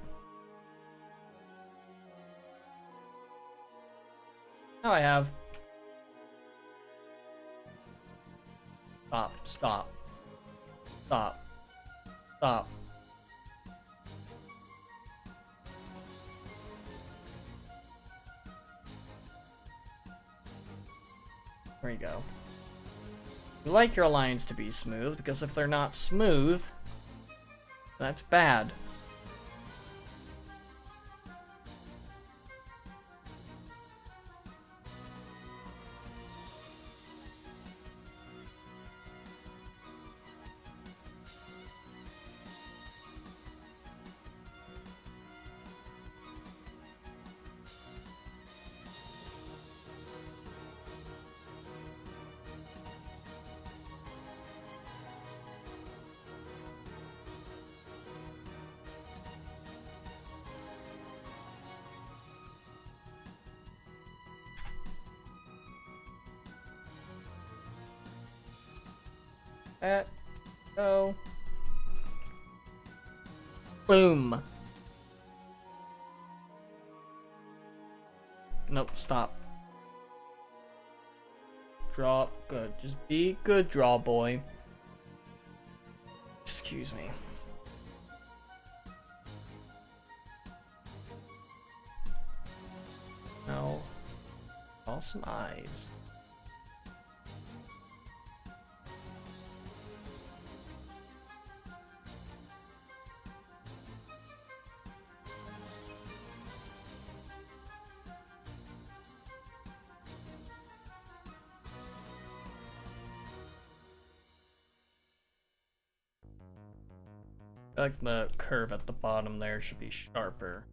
Now I have. Stop, stop. Stop. Stop. There you go. You like your lines to be smooth, because if they're not smooth, that's bad. Go. Boom. Nope, stop. Draw. Good. Just be good, draw boy. Excuse me. Now, draw some eyes. I feel like the curve at the bottom there should be sharper.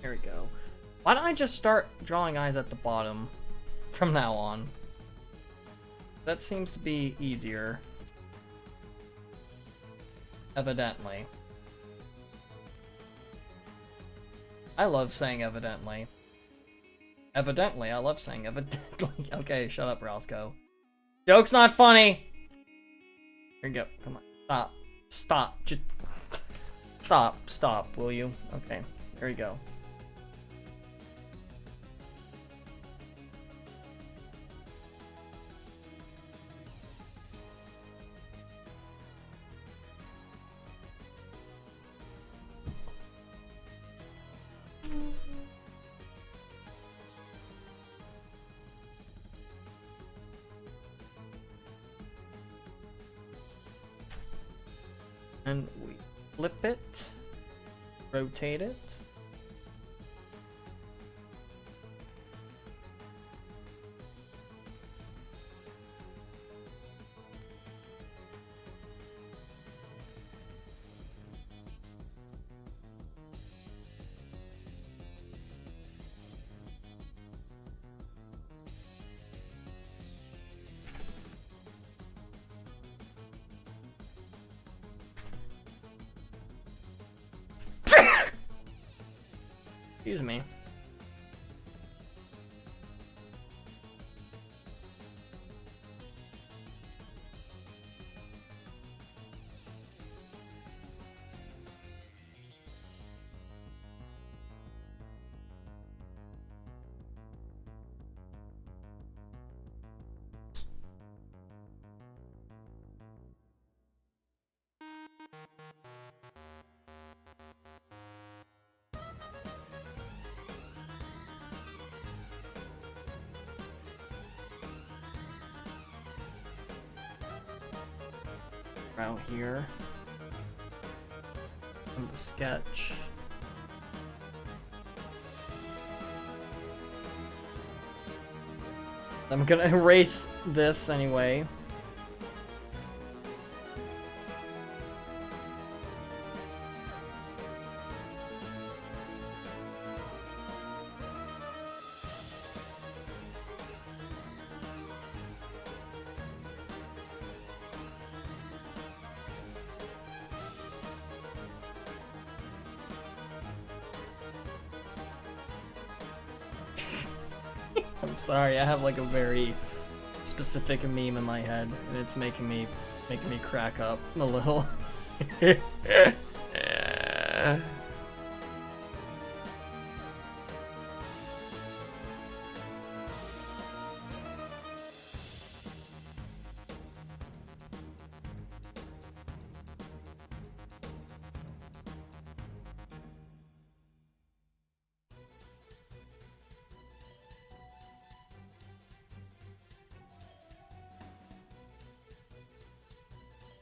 There we go. Why don't I just start drawing eyes at the bottom from now on? That seems to be easier. Evidently. I love saying evidently. Evidently, I love saying evidently. Okay, shut up, Roscoe. Joke's not funny! Here you go. Come on. Stop. Stop. Just stop. Stop, will you? Okay. There you go. And we flip it, rotate it. Excuse me. Around here from the sketch. I'm gonna erase this anyway. I'm sorry, I have like a very specific meme in my head, and it's making me crack up a little.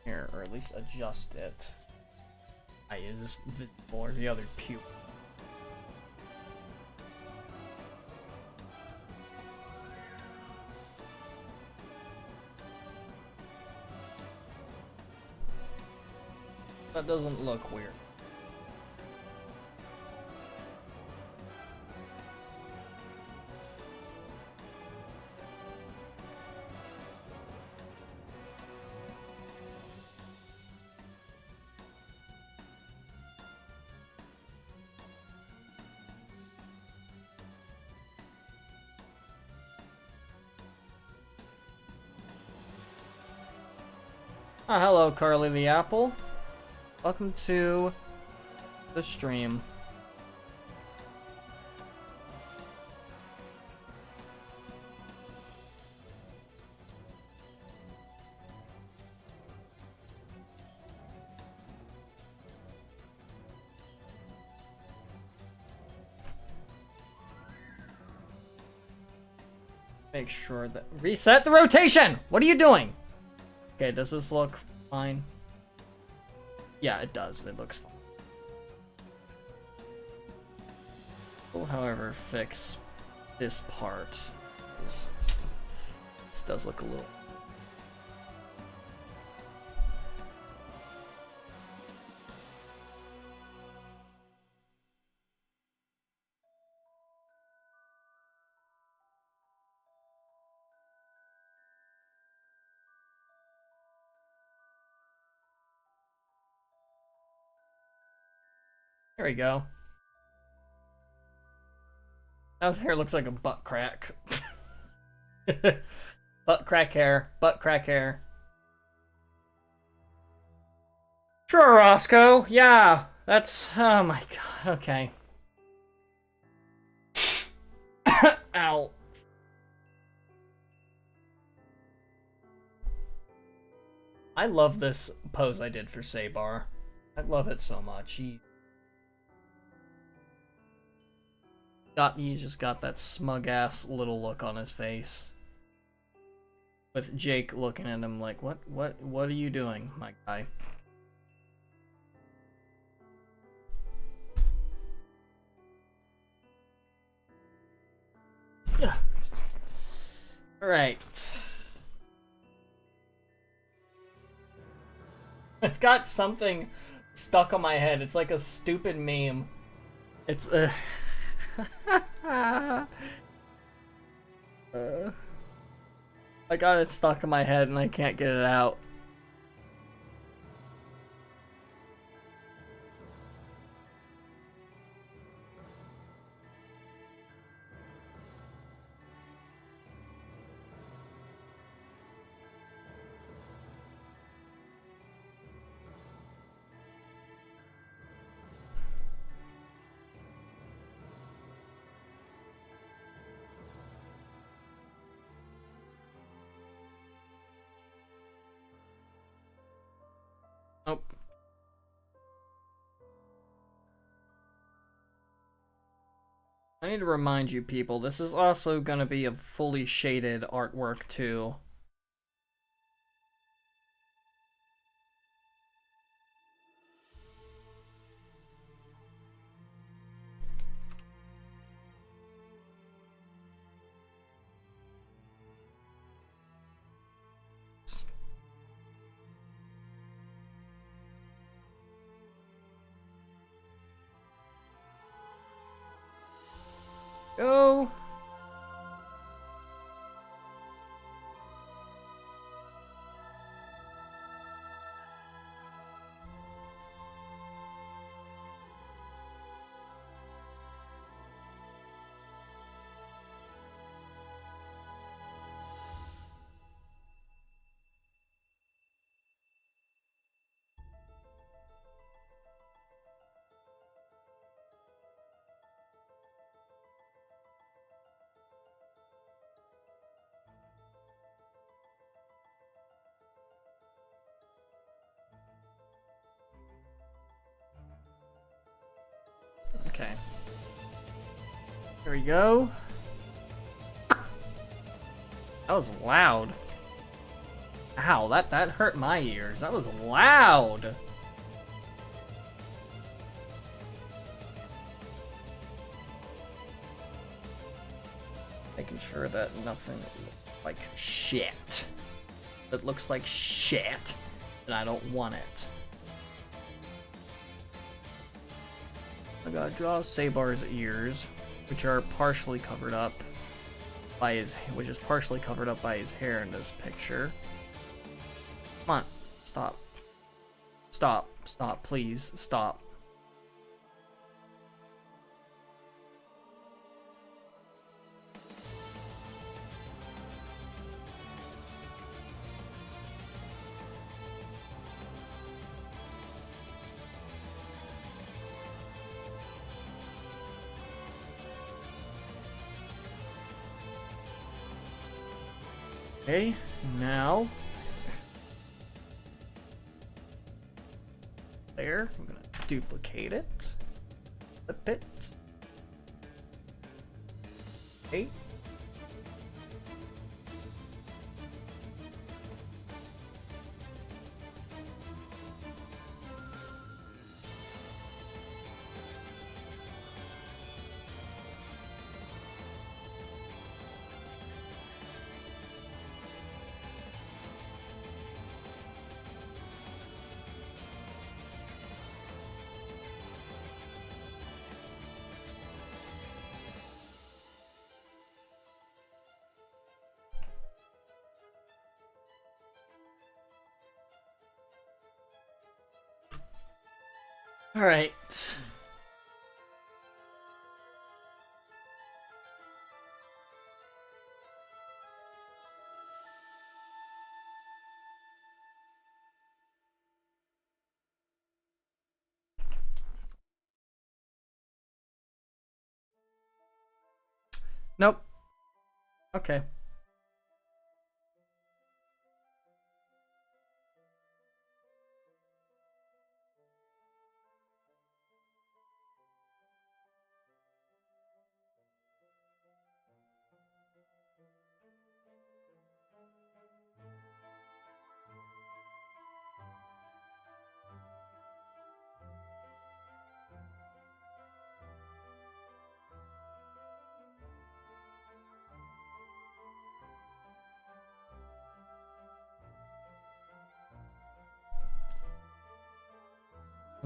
Here, or at least adjust it. Is this visible or the other pupil? That doesn't look weird. Oh, hello, Carly the Apple. Welcome to the stream. Make sure that... Reset the rotation! What are you doing? Okay, does this look fine? Yeah, it does. It looks fine. We'll, however, fix this part. This does look a little... There we go. Now his hair looks like a butt crack. Butt crack hair. Butt crack hair. Sure, Roscoe. Yeah, that's... Oh my god. Okay. Ow. I love this pose I did for Sabar. I love it so much. He just got that smug ass little look on his face. With Jake looking at him like, what are you doing, my guy? Alright. I've got something stuck on my head. It's like a stupid meme. It's I got it stuck in my head and I can't get it out. Nope. I need to remind you people, this is also going to be a fully shaded artwork too. Go. Okay. There we go. That was loud. Ow, that hurt my ears. That was loud. Making sure that nothing looks like shit. That looks like shit, and I don't want it. I gotta draw Sabar's ears, which are partially covered up by his, which is partially covered up by his hair in this picture. Come on, stop. Stop, stop, please, stop. Okay, now there, I'm gonna duplicate it, flip it. Okay. All right. Nope. Okay.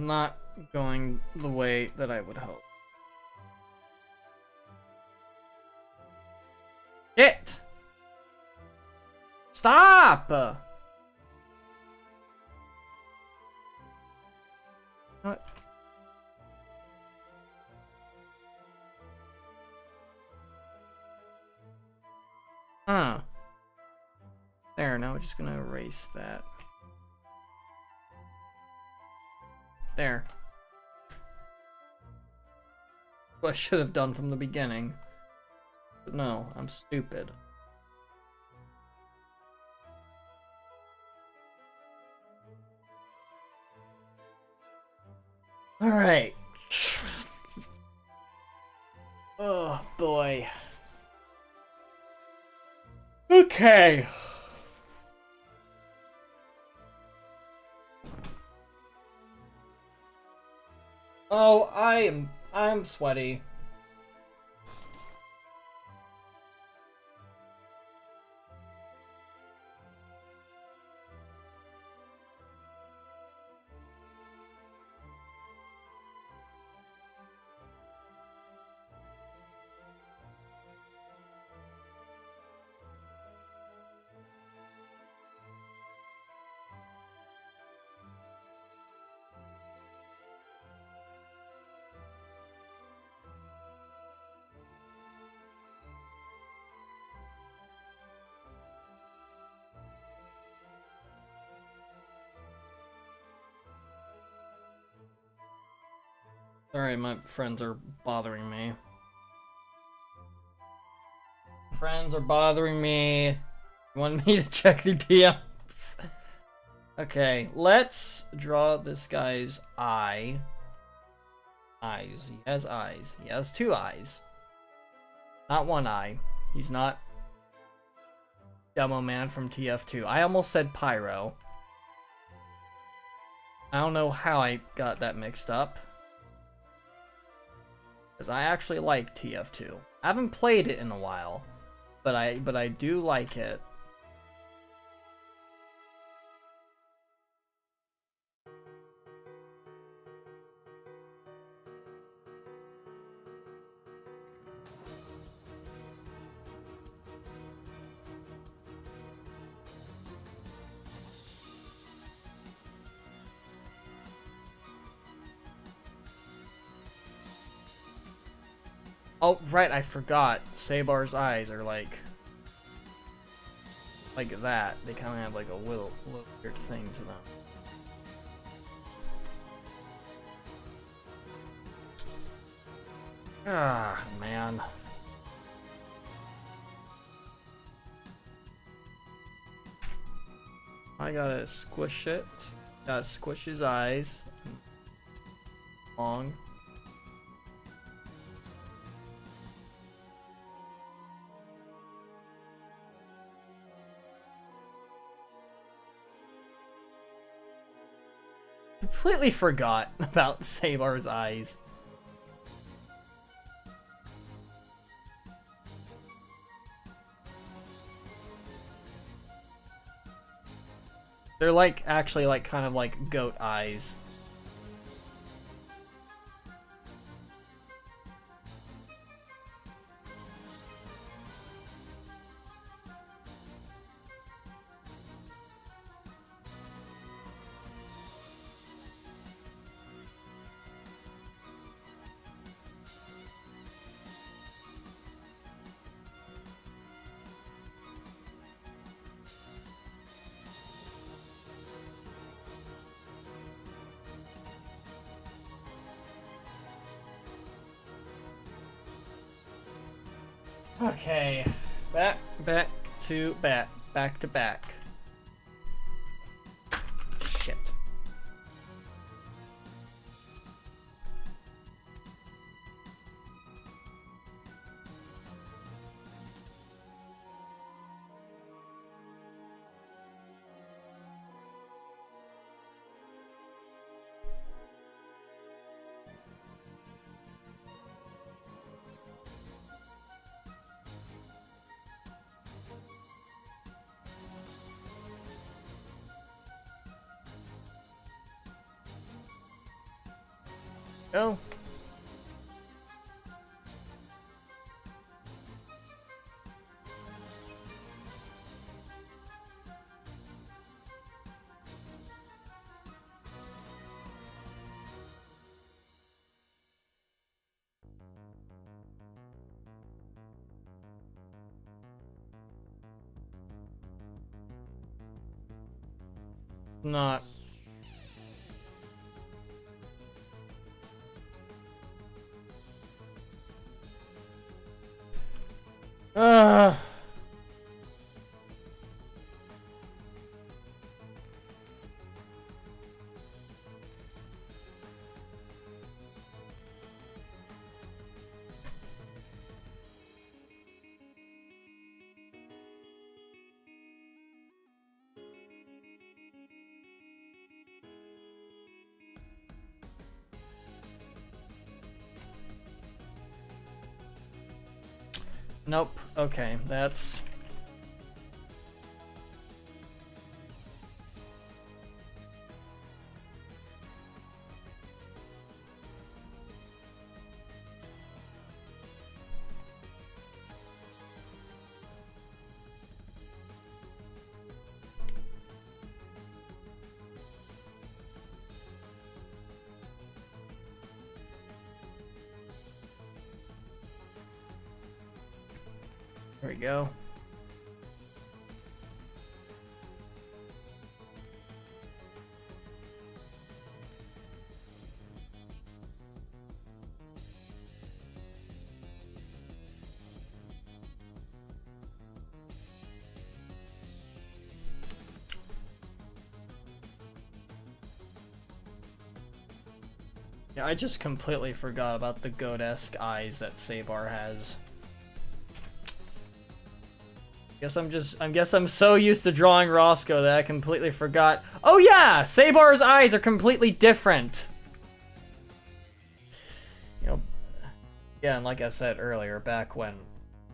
Not going the way that I would hope. It. Stop. What? Huh. There, now we're just gonna erase that. There. What I should have done from the beginning. But no, I'm stupid. Alright. Oh boy. Okay. Oh, I'm sweaty. Sorry, my friends are bothering me. Friends are bothering me. You want me to check the DMs? Okay, let's draw this guy's eye. Eyes. He has eyes. He has 2 eyes. Not 1 eye. He's not Demo Man from TF2. I almost said Pyro. I don't know how I got that mixed up. Because I actually like TF2. I haven't played it in a while. But I do like it. Oh, right, I forgot. Sabar's eyes are like that. They kind of have like a little weird thing to them. Ah, man. I gotta squish it. Gotta squish his eyes. Long. Completely forgot about Sabar's eyes. They're like, actually like kind of like goat eyes. Okay, back to back. Shit. Go. Not. Nope. Okay, that's... There we go. Yeah, I just completely forgot about the goat-esque eyes that Sabar has. I guess I'm so used to drawing Roscoe that I completely forgot. Oh yeah! Sabar's eyes are completely different! You know, yeah, and like I said earlier, back when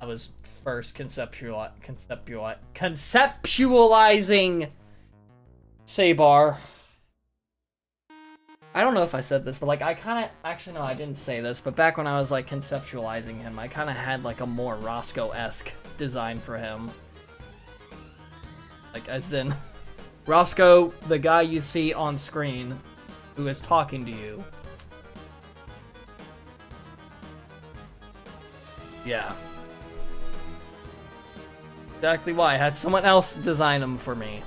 I was first conceptualizing Sabar. I don't know if I said this, but like I kind of, actually no, I didn't say this, but back when I was like conceptualizing him, I kind of had like a more Roscoe-esque design for him. Like as in, Roscoe, the guy you see on screen, who is talking to you. Yeah. Exactly why. I had someone else design him for me.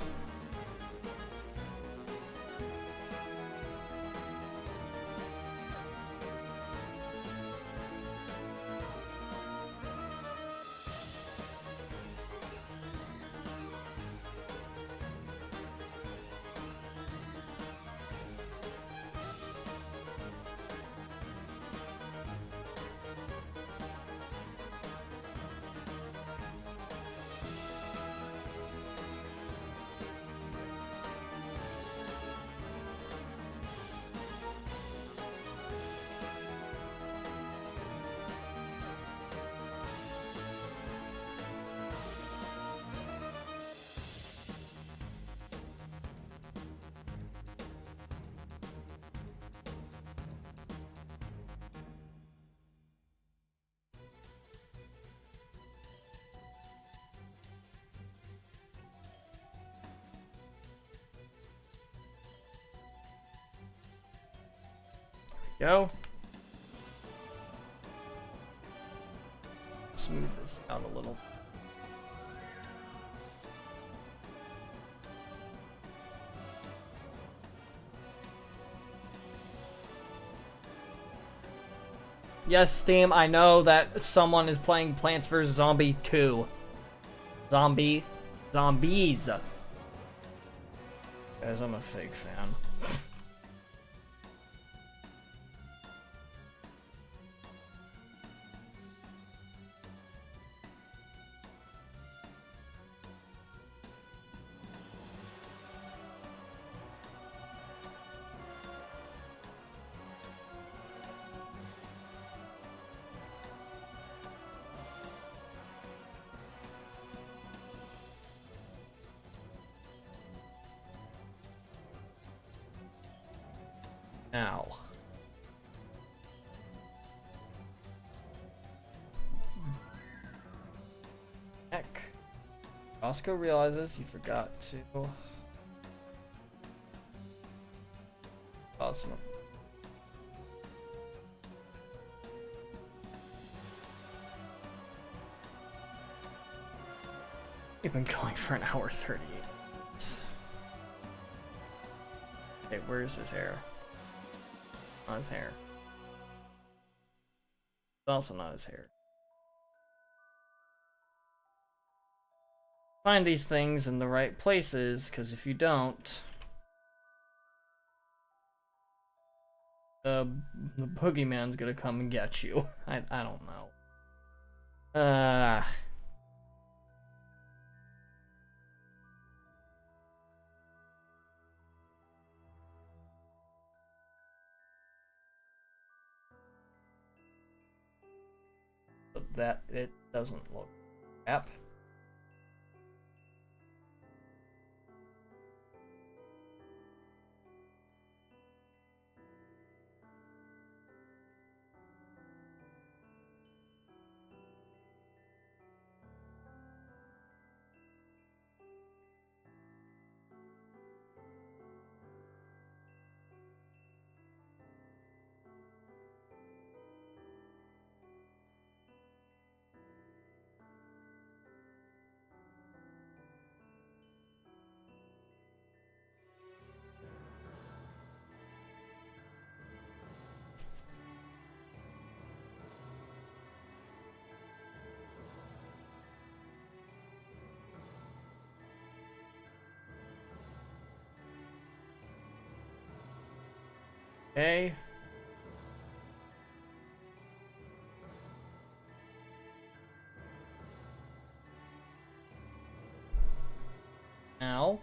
Go. Smooth this out a little. Yes, Steam, I know that someone is playing Plants vs. Zombie 2. Zombies. Guys, I'm a fake fan. Now. Heck. Roscoe realizes he forgot to... Awesome. We've been going for an hour 38 minutes. Okay, where's his hair? Not his hair. It's also not his hair. Find these things in the right places, because if you don't, the boogeyman's gonna come and get you. I don't know. That it doesn't look crap. Okay. Now,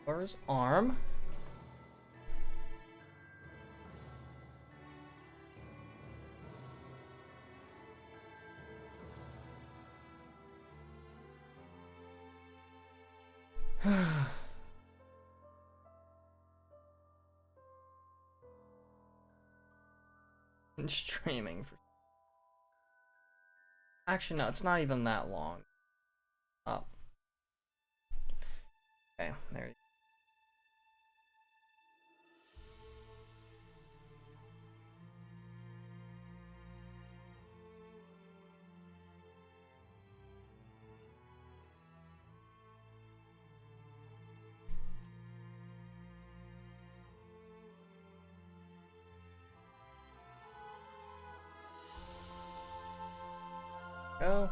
for his arm. I'm streaming for. Actually, no, it's not even that long. Up. Okay, there you go.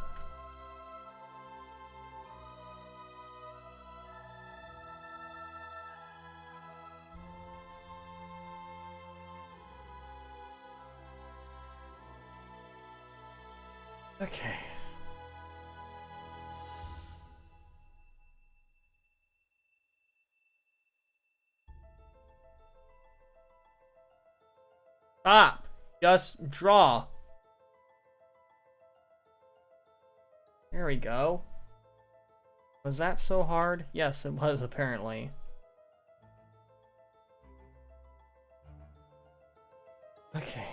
Okay. Stop. Just draw. There we go. Was that so hard? Yes, it was, apparently. Okay.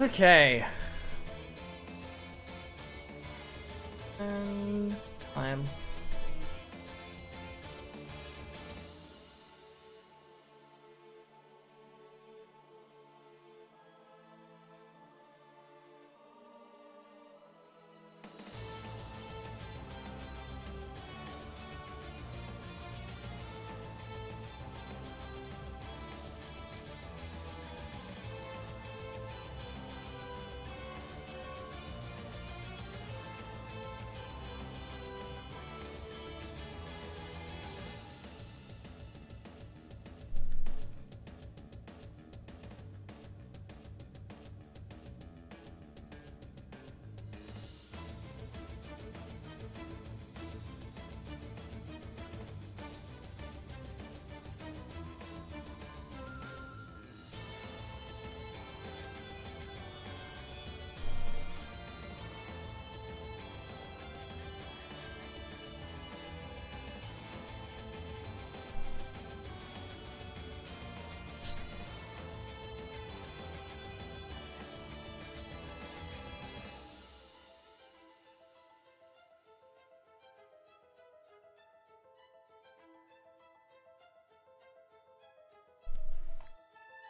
Okay. And time.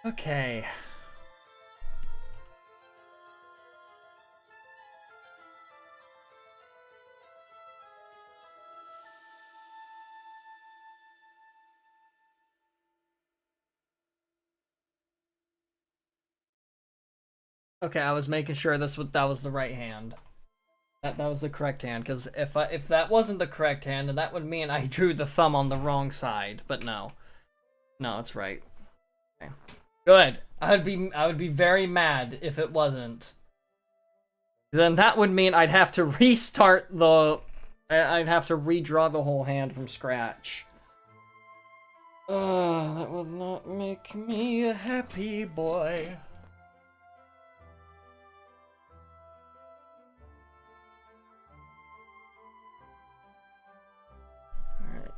Okay. Okay, I was making sure that was the right hand. That was the correct hand, because if that wasn't the correct hand, then that would mean I drew the thumb on the wrong side. But no. No, it's right. Okay. Good. I would be very mad if it wasn't. Then that would mean I'd have to restart I'd have to redraw the whole hand from scratch. That would not make me a happy boy. Alright.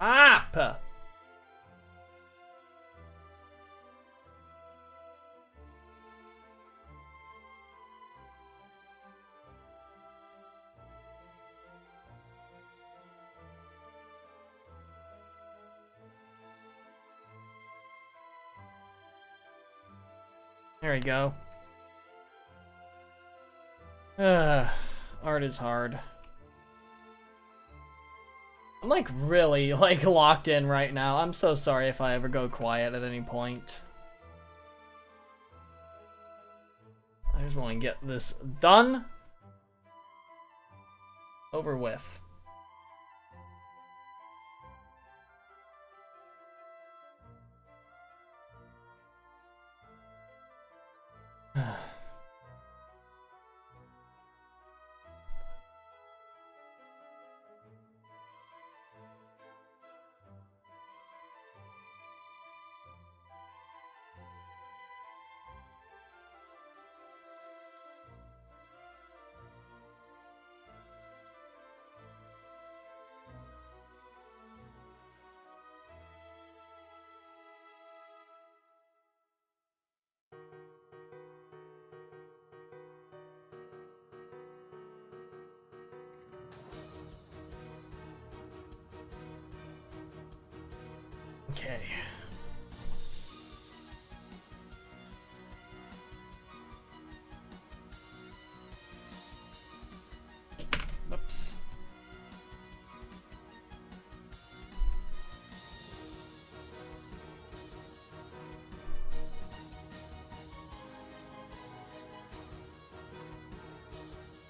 Up. There we go. Art is hard. I'm like really like locked in right now. I'm so sorry if I ever go quiet at any point. I just want to get this done. Over with. Okay. Whoops.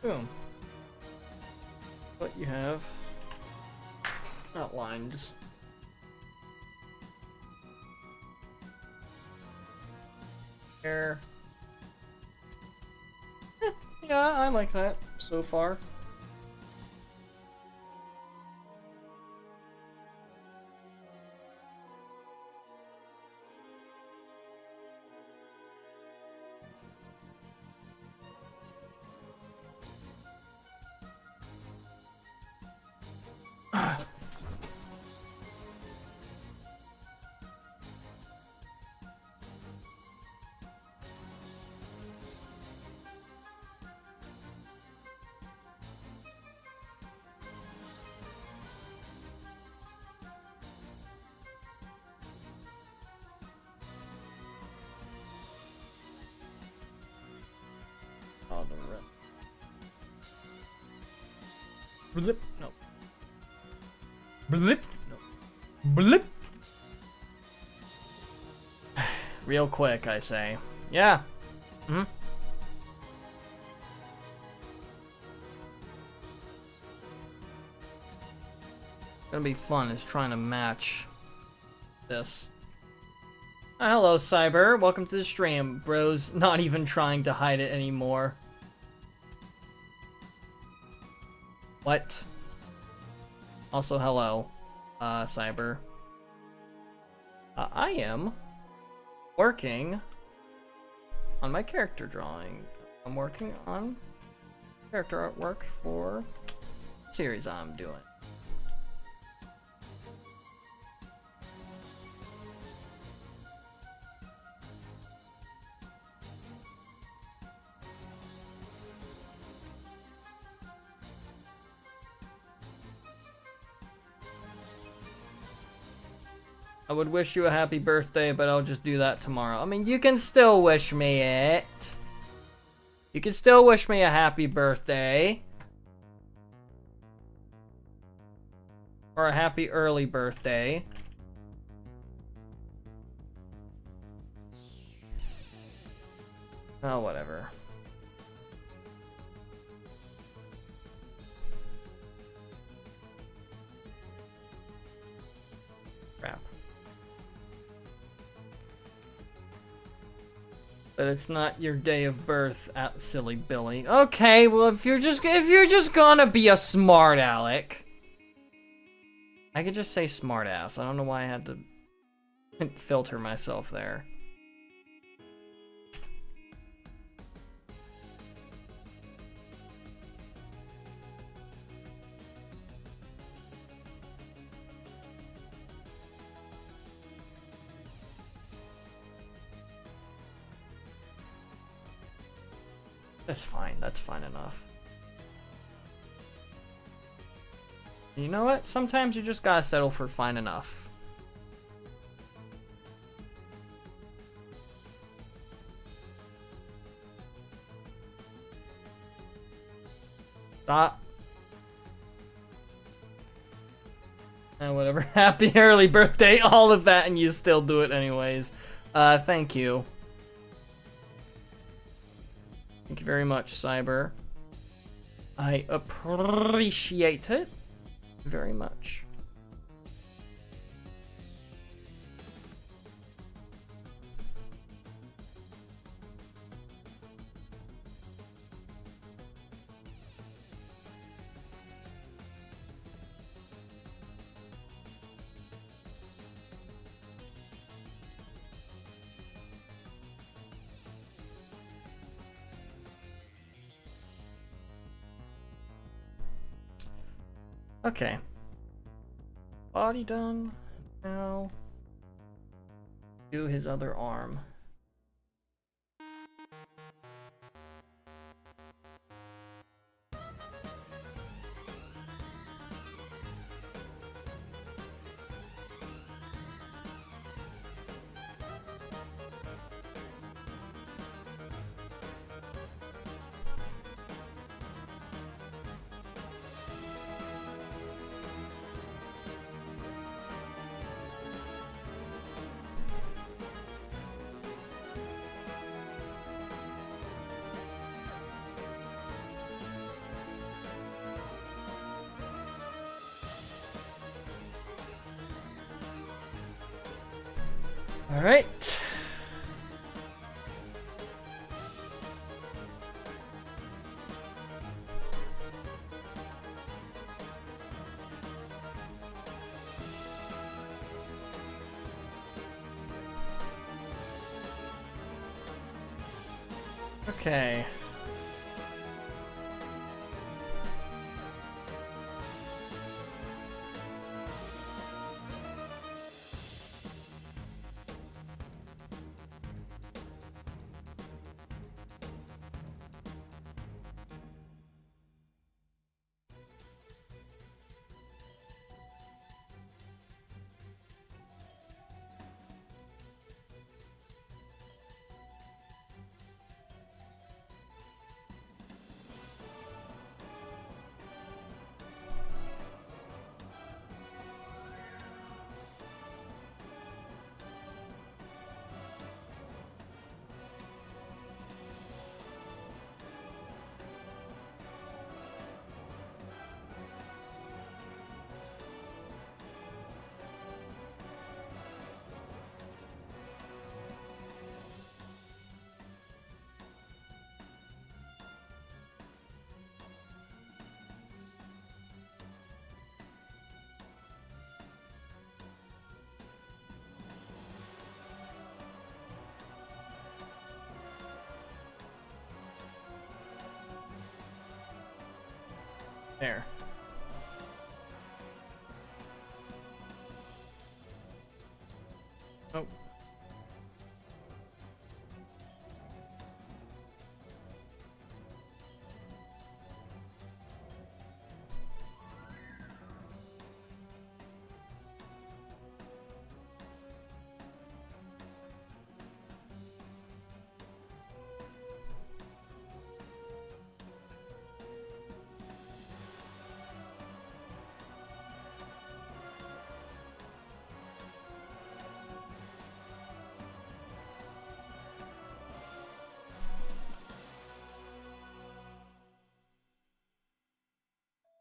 Boom. What you have outlines. There. Yeah, I like that so far. Oh, the rip. Blip. No. Blip. No. Blip. Real quick, I say. Yeah. Hmm. Gonna be fun is trying to match this. Hello, Cyber. Welcome to the stream. Bro's not even trying to hide it anymore. What? Also, hello, Cyber. I am working on my character drawing. I'm working on character artwork for a series I'm doing. I would wish you a happy birthday, but I'll just do that tomorrow. I mean, you can still wish me it. You can still wish me a happy birthday. Or a happy early birthday. Oh, whatever. Crap. But it's not your day of birth, at silly Billy. Okay, well if you're just gonna be a smart aleck, I could just say smart ass. I don't know why I had to filter myself there. That's fine. That's fine enough. You know what? Sometimes you just gotta settle for fine enough. Stop. And whatever. Happy early birthday, all of that, and you still do it anyways. Thank you. Thank you very much, Cyber. I appreciate it very much. Okay. Body done. Now do his other arm. All right. Okay. There. Oh.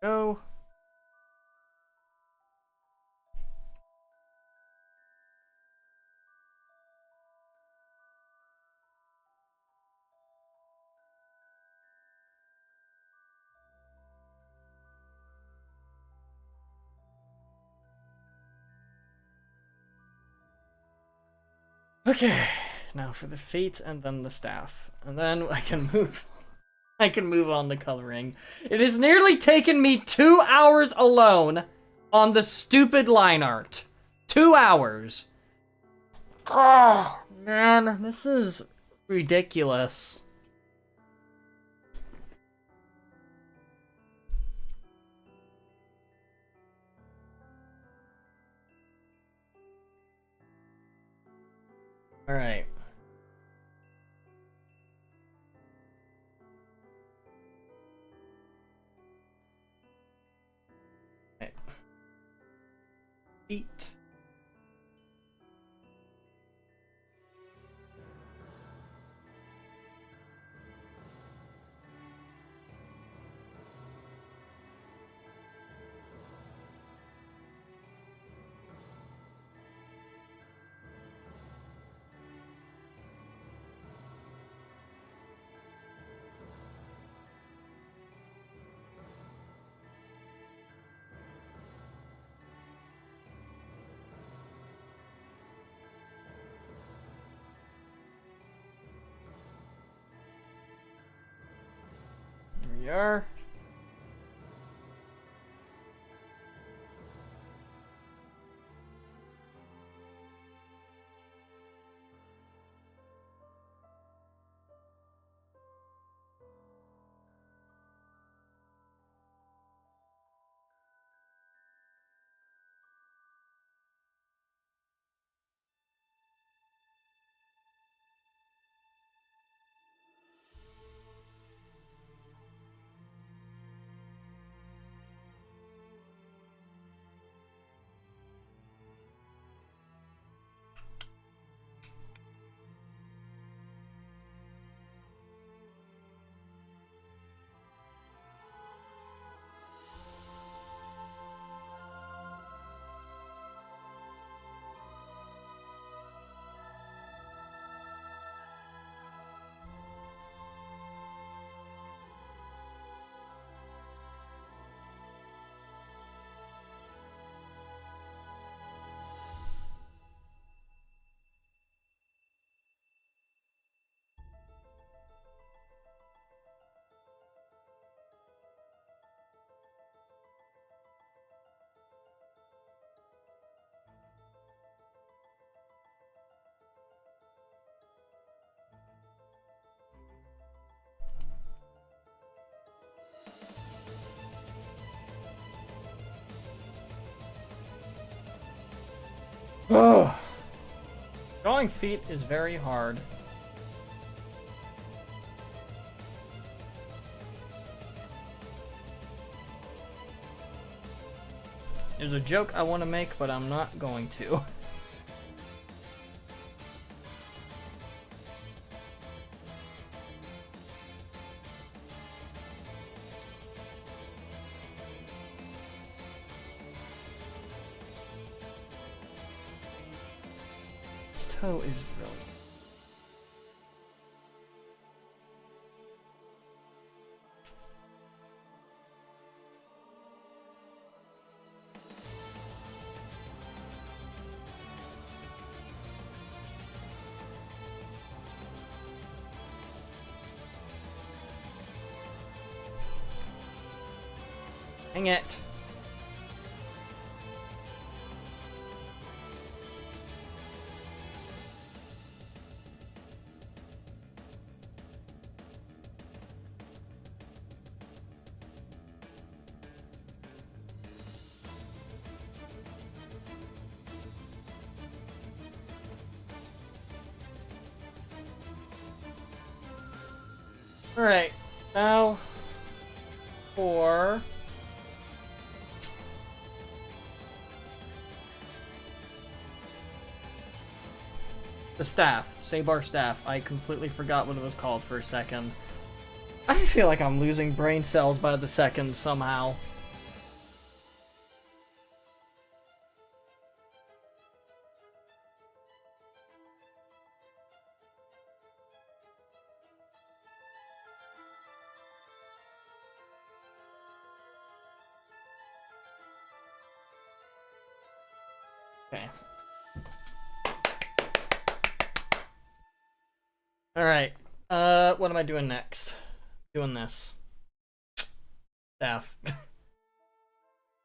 Go. Okay, now for the feet and then the staff. And then I can move. I can move on to coloring. It has nearly taken me 2 hours alone on the stupid line art. 2 hours. Oh, man, this is ridiculous. All right. Okay. Feet. There we are. Ugh. Drawing feet is very hard. There's a joke I want to make, but I'm not going to. This toe is brilliant. Dang it. Alright, now for the staff, Sabar staff. I completely forgot what it was called for a second. I feel like I'm losing brain cells by the second somehow. Okay. Alright. What am I doing next? Doing this. Staff.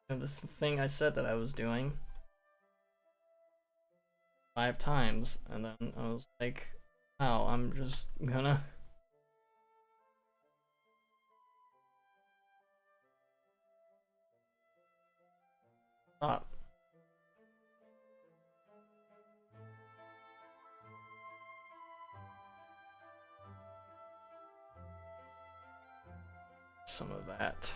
This is the thing I said that I was doing 5 times, and then I was like, oh, I'm just gonna... Stop. some of that.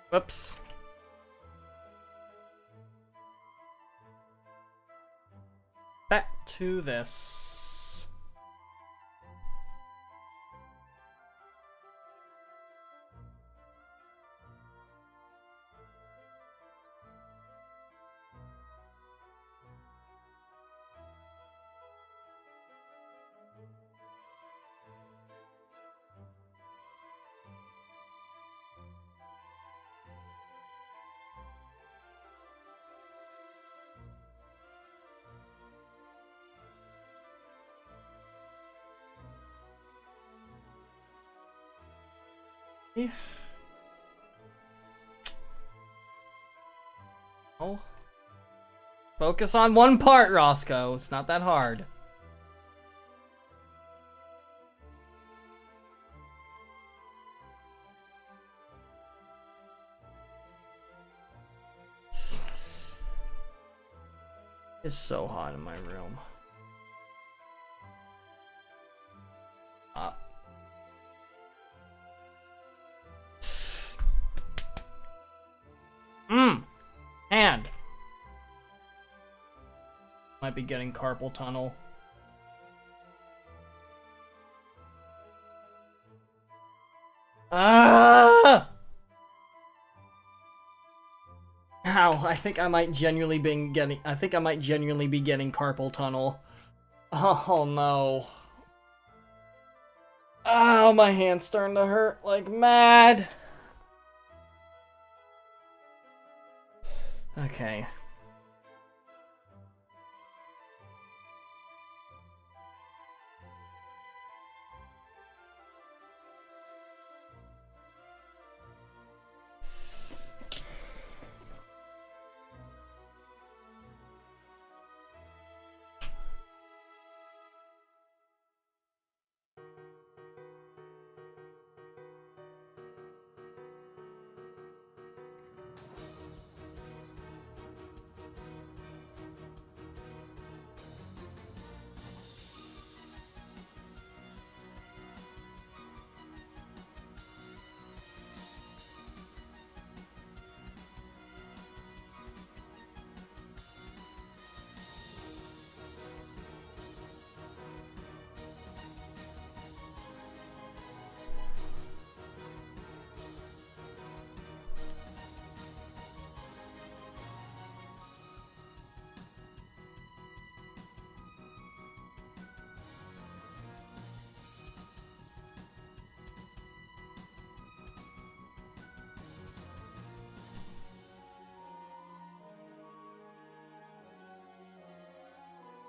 Whoops. Back to this. Yeah. Oh. Focus on one part, Roscoe. It's not that hard. It's so hot in my room. Hand. Might be getting carpal tunnel. Ah! Ow, I think I might genuinely be getting carpal tunnel. Oh no. Oh, my hand's starting to hurt like mad. Okay.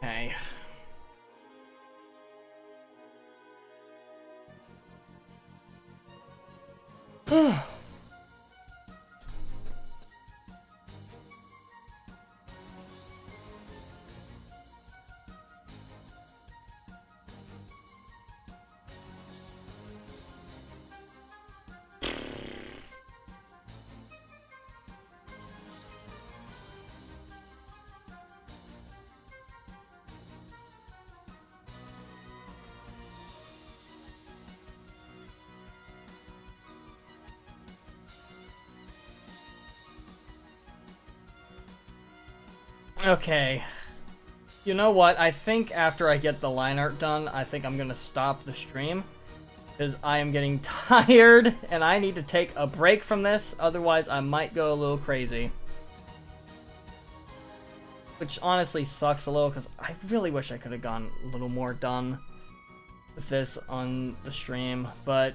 Okay. Okay. You know what? I think after I get the line art done, I think I'm gonna stop the stream. Because I am getting tired, and I need to take a break from this, otherwise I might go a little crazy. Which honestly sucks a little, because I really wish I could have gone a little more done with this on the stream. But,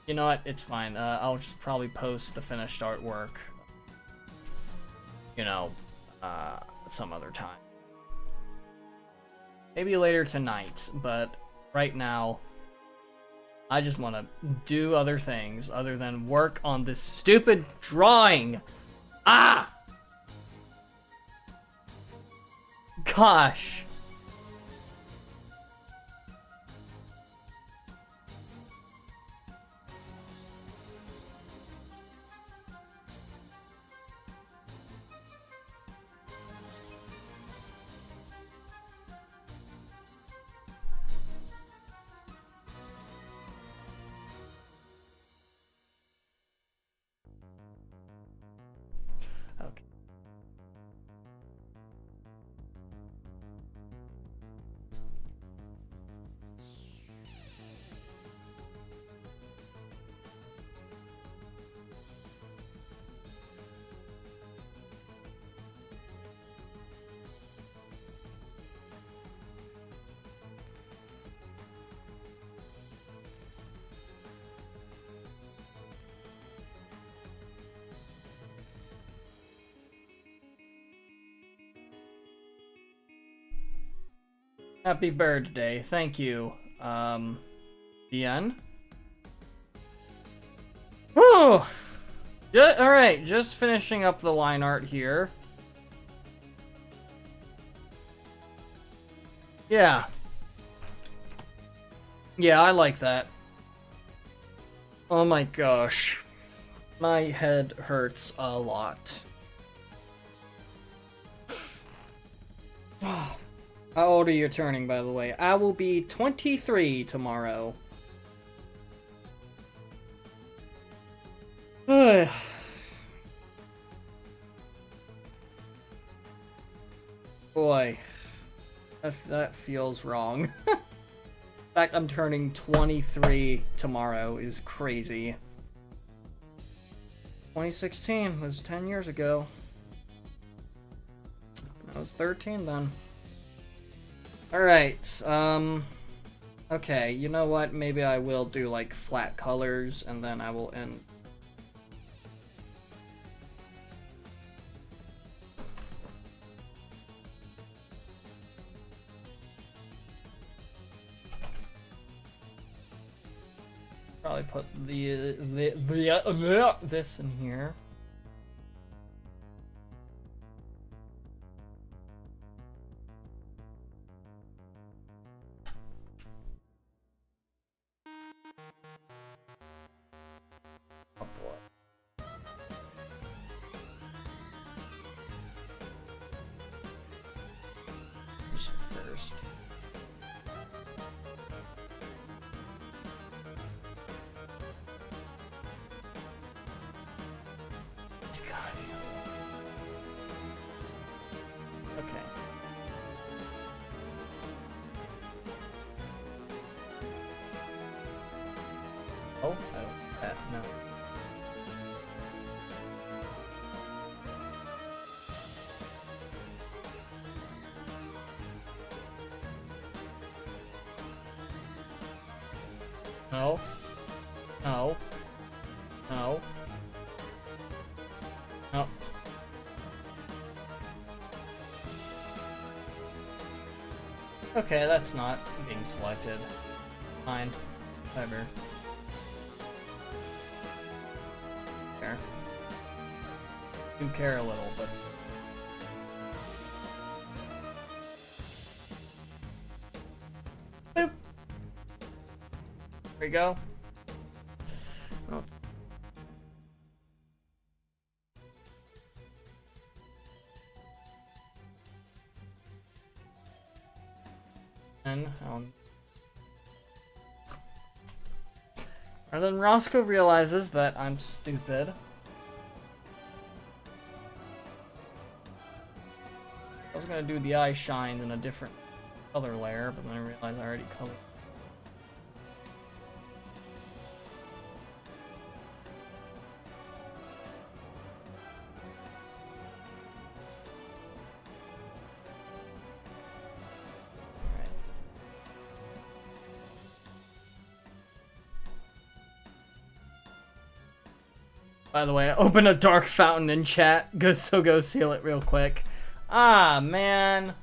you know what? It's fine. I'll just probably post the finished artwork, you know, some other time. Maybe later tonight, but right now, I just want to do other things other than work on this stupid drawing. Ah! Gosh. Okay. Happy birthday. Thank you. Ian. Whew. Alright, just finishing up the line art here. Yeah. Yeah, I like that. Oh my gosh. My head hurts a lot. How old are you turning, by the way? I will be 23 tomorrow. Boy, that feels wrong. In fact, I'm turning 23 tomorrow is crazy. 2016 was 10 years ago. I was 13 then. Alright, okay, you know what? Maybe I will do, like, flat colors, and then I will end. Probably put this in here. Oh boy. First. Okay. Oh, I don't that no. No. No. No. No. Okay, that's not being selected. Fine. Whatever. Care. Do care a little, but boop. There we go. Oh. And then Roscoe realizes that I'm stupid. I was gonna do the eye shine in a different color layer, but then I realized I already colored. By the way, I opened a dark fountain in chat. Go seal it real quick. Ah, man.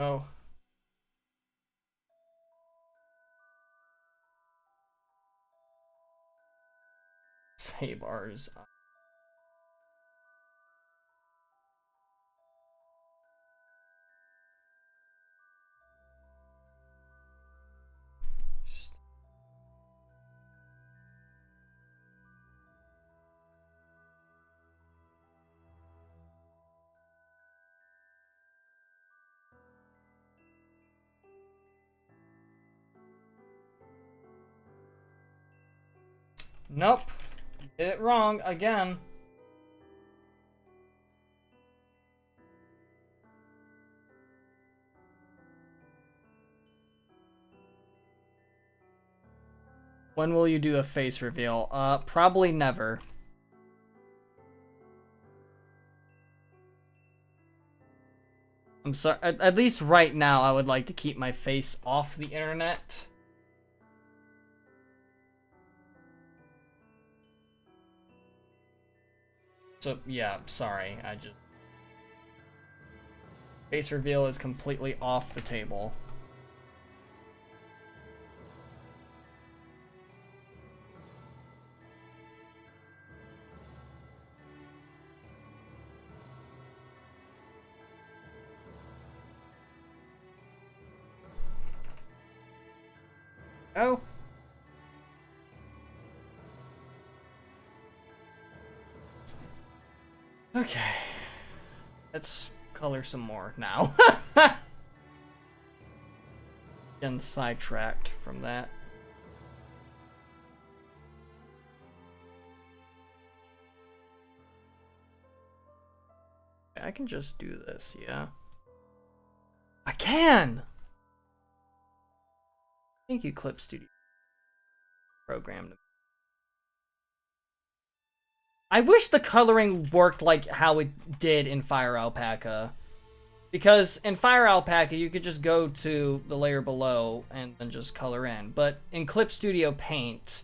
Oh. Say bars. Nope. Did it wrong again. When will you do a face reveal? Probably never. I'm sorry. At least right now, I would like to keep my face off the internet. So, yeah, sorry. Face reveal is completely off the table. Oh. Okay. Let's color some more now. Getting sidetracked from that. I can just do this, yeah. I can! Thank you, Clip Studio. Programmed. I wish the coloring worked like how it did in Fire Alpaca. Because in Fire Alpaca, you could just go to the layer below and then just color in. But in Clip Studio Paint,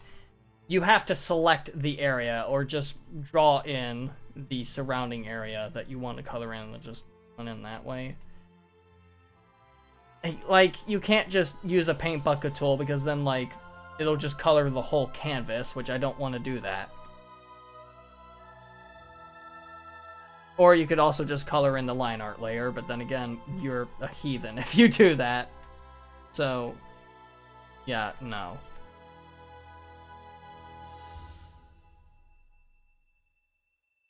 you have to select the area or just draw in the surrounding area that you want to color in and just run in that way. Like, you can't just use a paint bucket tool because then, like, it'll just color the whole canvas, which I don't want to do that. Or you could also just color in the line art layer, but then again, you're a heathen if you do that. So, yeah, no.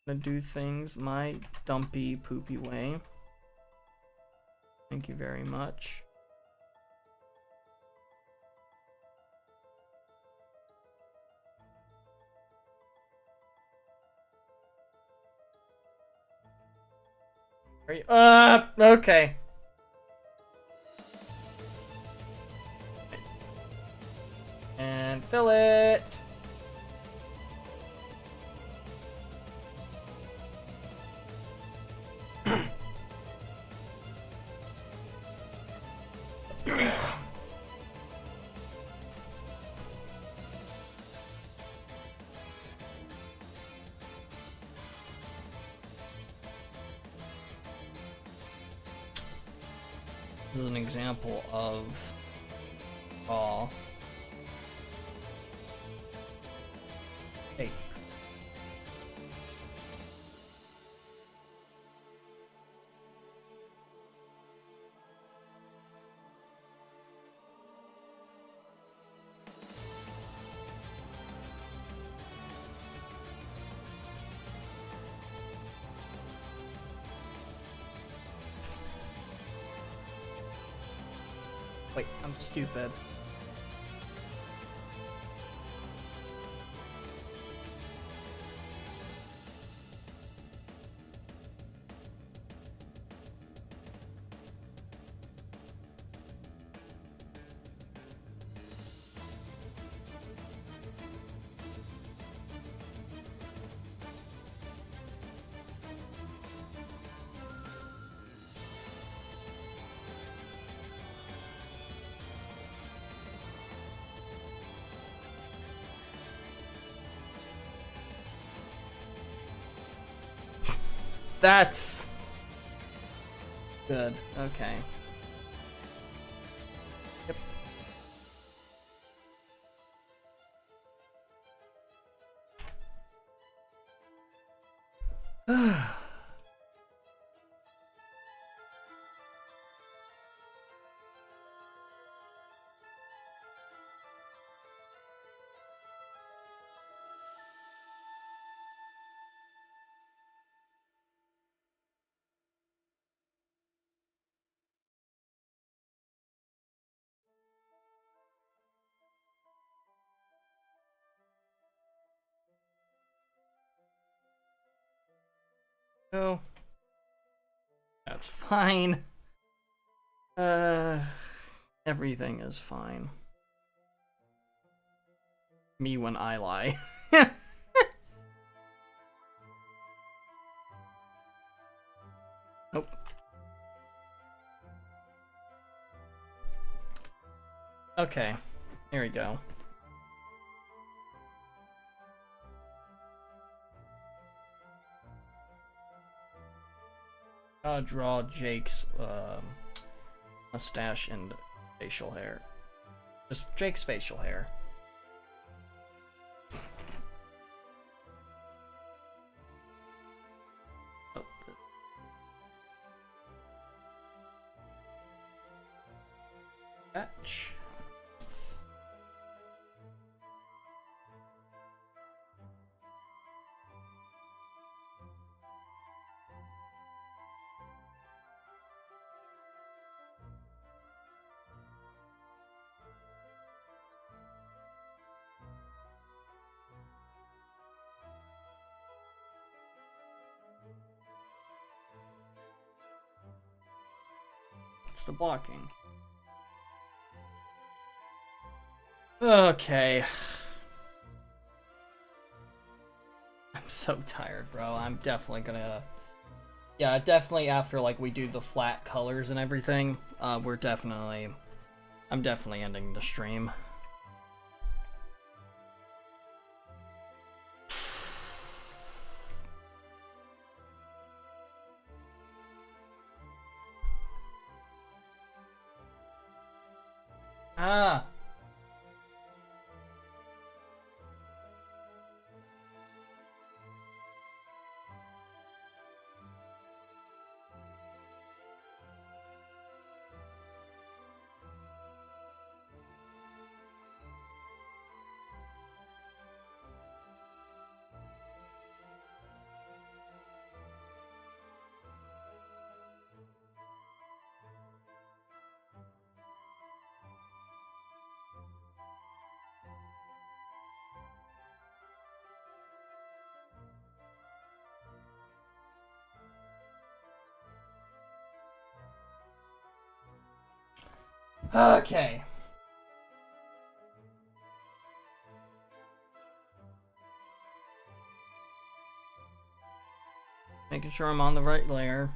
I'm gonna do things my dumpy, poopy way. Thank you very much. Okay. And fill it. This is an example of raw tape. Wait, I'm stupid. That's good. Okay. Oh, that's fine. Everything is fine. Me when I lie. Nope. Okay, here we go. Gotta draw Jake's mustache and facial hair. Just Jake's facial hair. Oh, Batch. It's the blocking. Okay. I'm so tired, bro. I'm definitely gonna... Yeah, definitely after, like, we do the flat colors and everything, I'm definitely ending the stream. Ah! Okay. Making sure I'm on the right layer.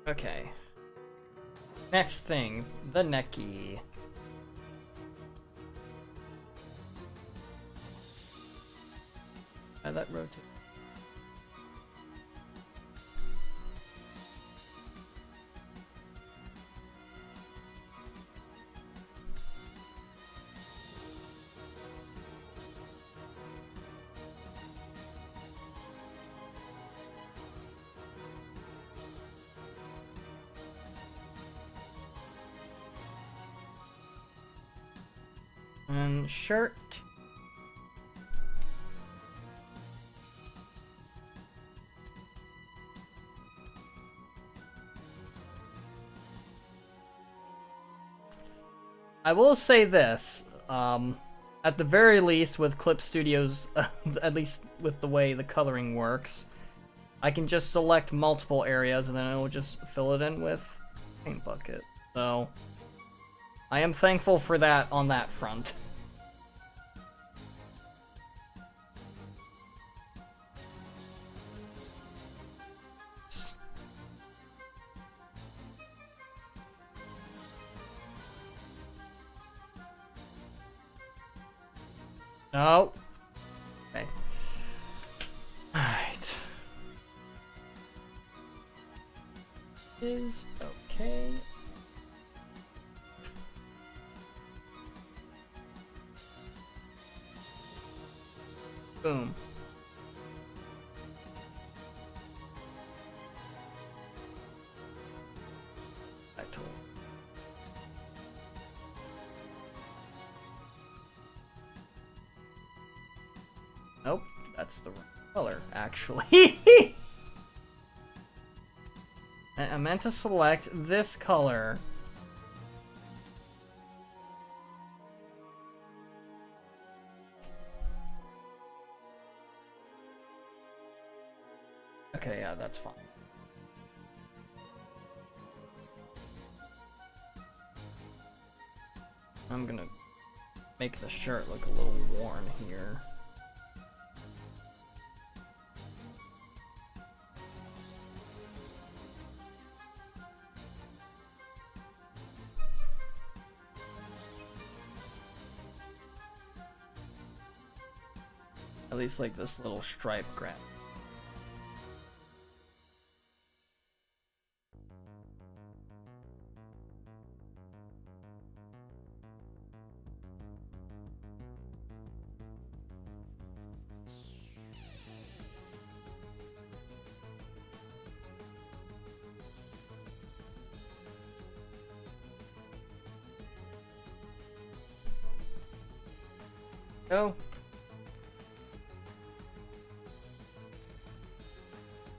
Okay. Next thing, the necky. That rotate. And shirt. I will say this, at the very least with Clip Studios, at least with the way the coloring works, I can just select multiple areas and then it will just fill it in with paint bucket. So, I am thankful for that on that front. No. Okay. is okay. Boom. I told. Nope, that's the wrong color, actually. I meant to select this color. Okay, yeah, that's fine. I'm gonna make the shirt look a little worn here. At least like this little stripe grab. Go.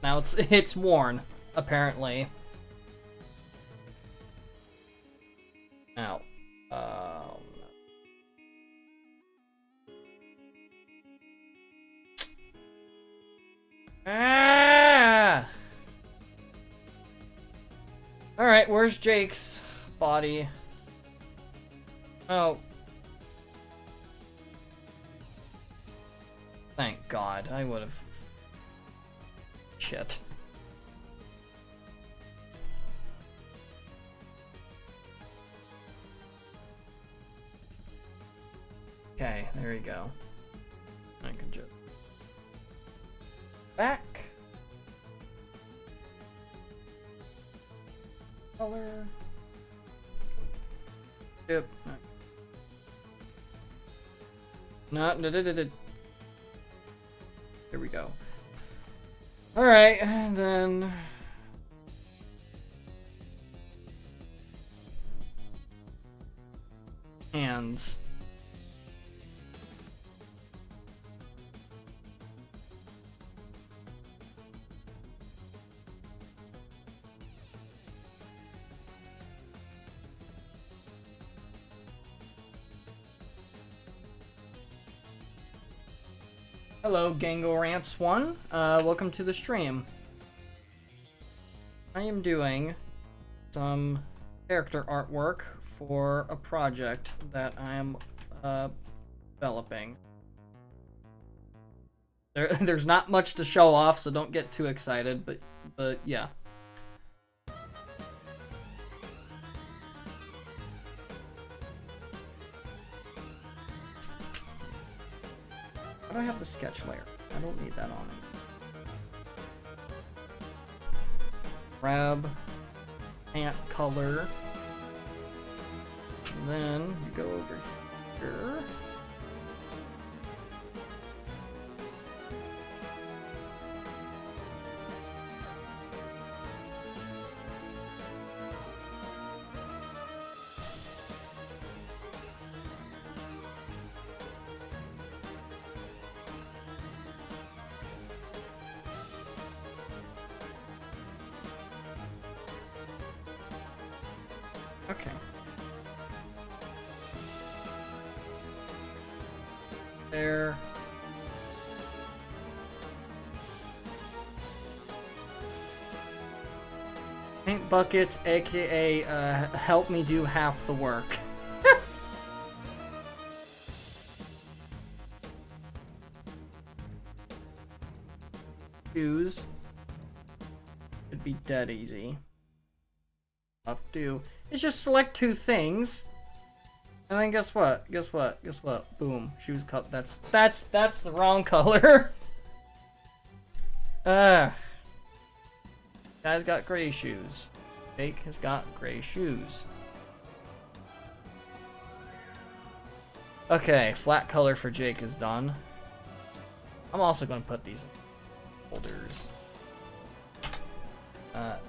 Now it's worn, apparently. Now, ah! All right, where's Jake's body? Oh. Thank God, I would have. Shit. Okay, there you go. I can just back color. Yep. No. There we go. All right, and then hands. Hello, Gango Rants 1. Welcome to the stream. I am doing some character artwork for a project that I am developing. There's not much to show off, so don't get too excited, but yeah. Why do I have the sketch layer? I don't need that on it. Grab pant color. And then you go over here. Okay. There. Paint bucket, aka help me do half the work. Shoes. It'd be dead easy. Up to is just select two things, and then guess what? Guess what? Guess what? Boom. Shoes cut. That's the wrong color. Guy's got gray shoes. Jake has got gray shoes. Okay, flat color for Jake is done. I'm also going to put these in folders.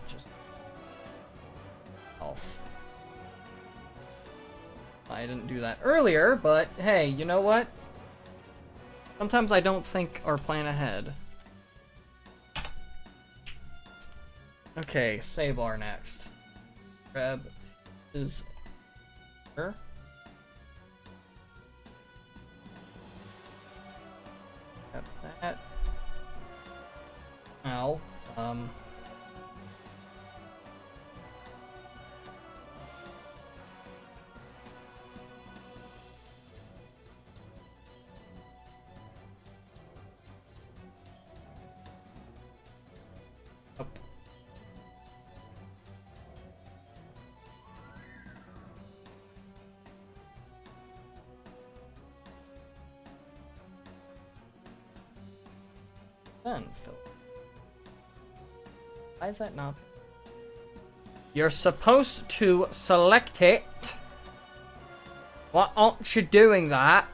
Just off. I didn't do that earlier, but hey, you know what? Sometimes I don't think or plan ahead. Okay, Sabar next. Reb is her. Got that. Now, up. Then fill. Why is that not? You're supposed to select it. Why aren't you doing that?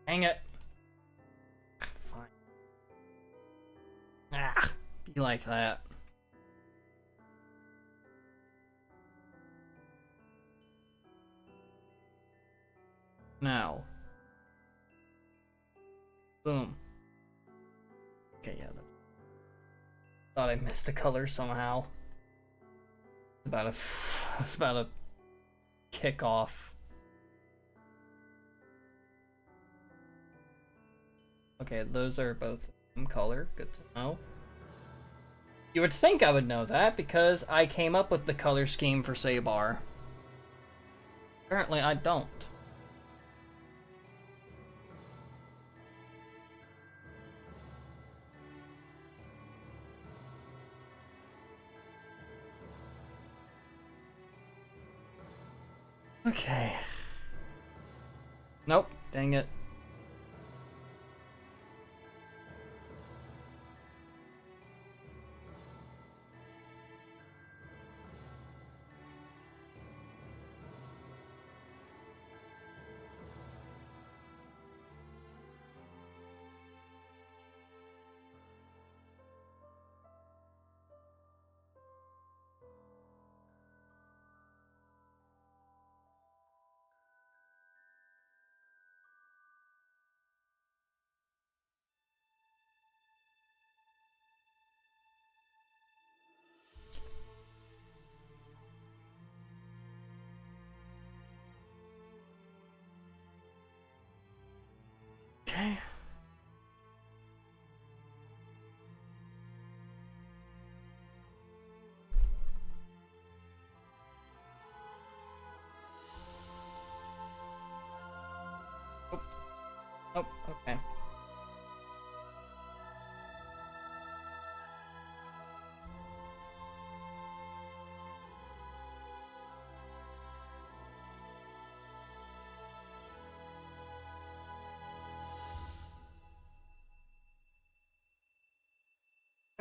Dang it. Fine. Ah, be like that. Now. Boom. Okay, yeah. Thought I missed a color somehow. I was about to kick off. Okay, those are both the same color. Good to know. You would think I would know that because I came up with the color scheme for Sabar. Apparently I don't. Okay. Nope, dang it. Okay. Oh, oh, okay.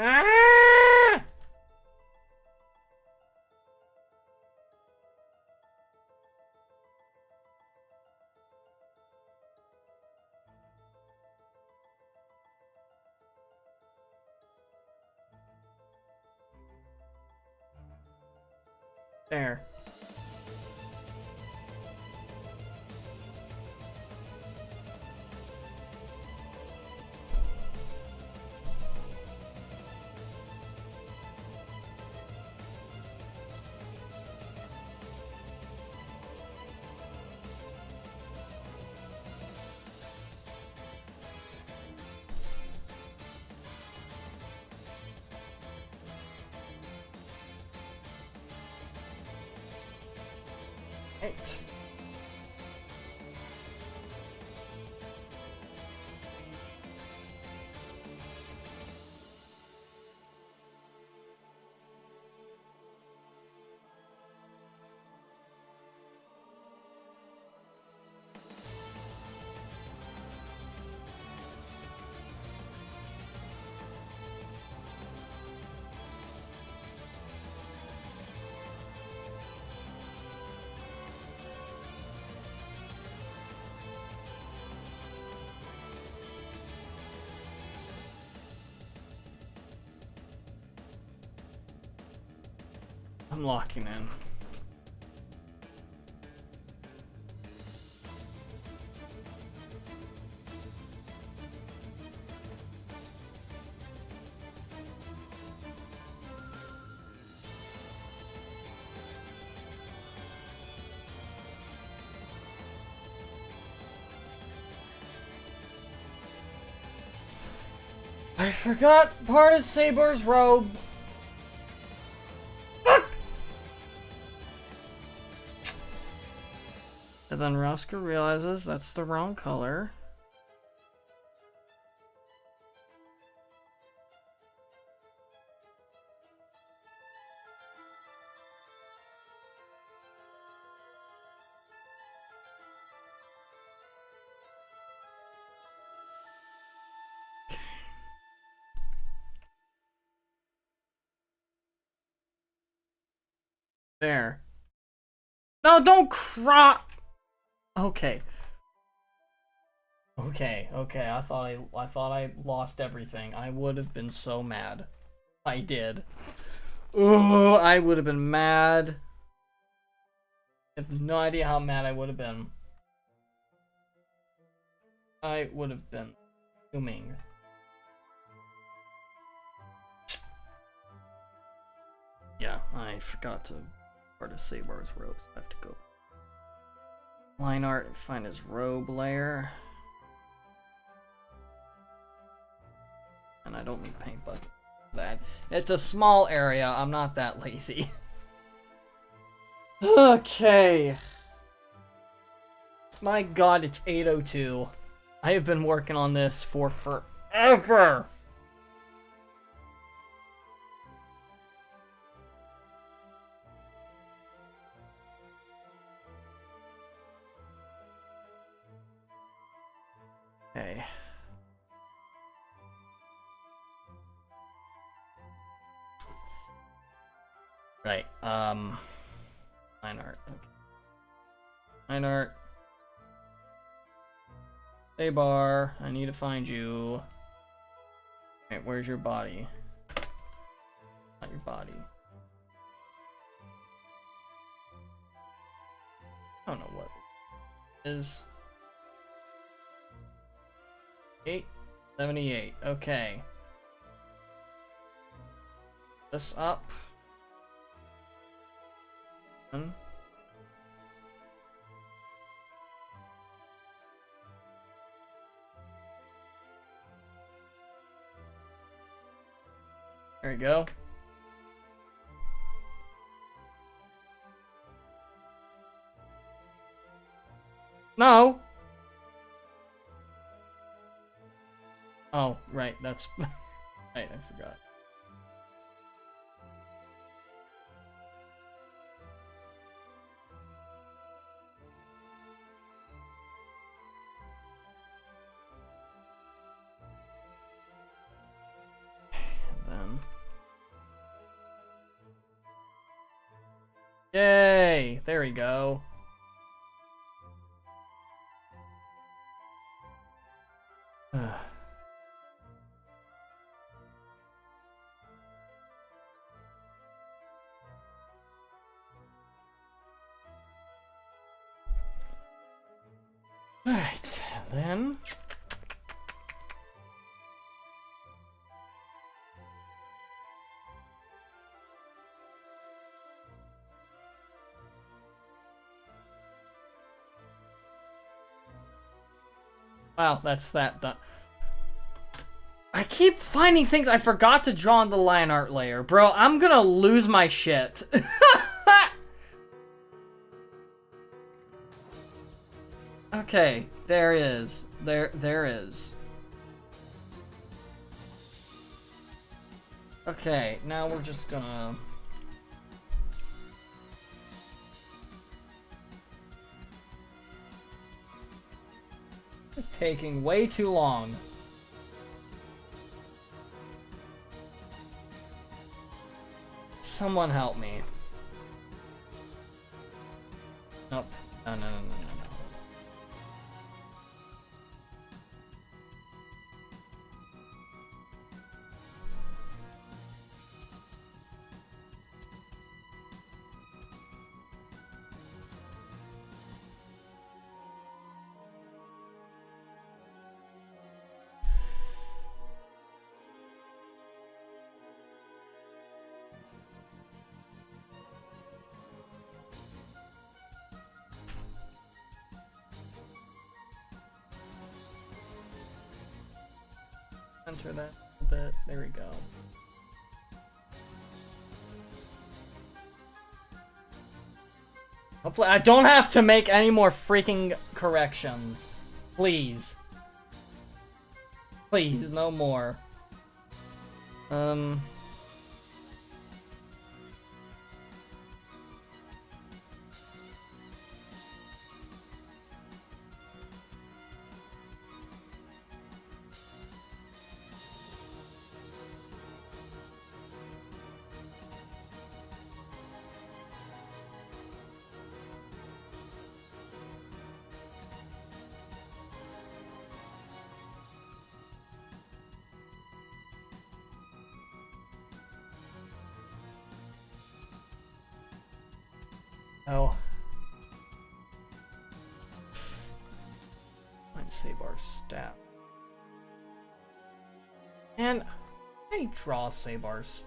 Ah! There. Right. I'm locking in. I forgot part of Saber's robe. And then Roscoe realizes that's the wrong color. There. No, don't cry. Okay. Okay. I thought I lost everything. I would have been so mad. I did. Ooh, I would have been mad. I have no idea how mad I would have been. I would have been fuming. Yeah, I forgot to part of Sabar's robe, so I have to go line art and find his robe layer. And I don't need paint bucket for that. It's a small area, I'm not that lazy. Okay. My god, it's 8:02. I have been working on this for forever. Okay. Right, line art. Okay. Line art. Sabar, I need to find you. Wait, where's your body? Not your body. I don't know what it is. 878. Okay. This up. One. There you go. No. Oh, right, that's right, I forgot. And then yay! There we go. Alright, then wow, that's that done. I keep finding things I forgot to draw on the line art layer. Bro, I'm gonna lose my shit. Okay, there is. There is. Okay, now we're just gonna... This is taking way too long. Someone help me. Nope. No, no, no, no, no, no. Enter that a little bit. There we go. Hopefully, I don't have to make any more freaking corrections. Please. Please, no more. Oh. Let's save our stat. And I draw Sabar's.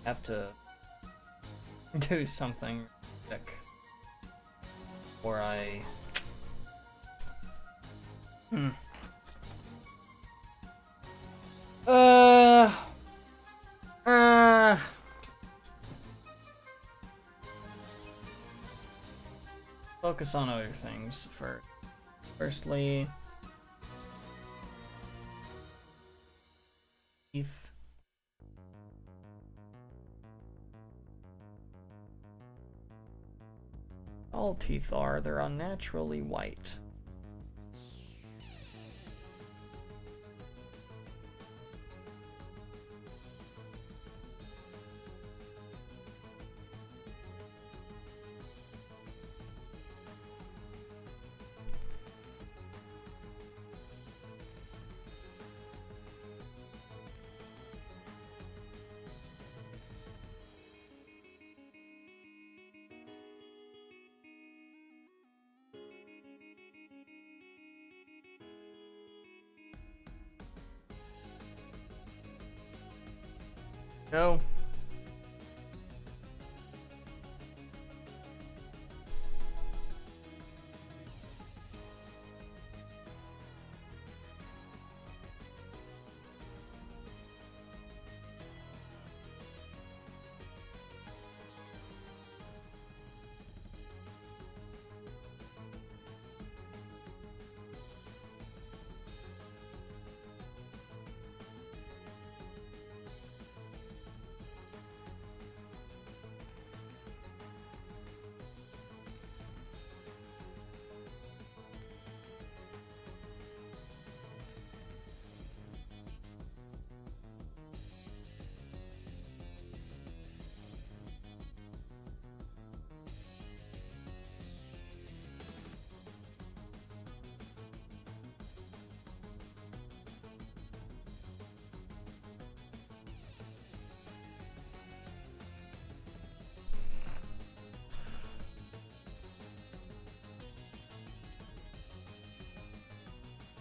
Have to do something quick before I. Focus on other things first. Firstly, teeth. All teeth are, they're unnaturally white. Go.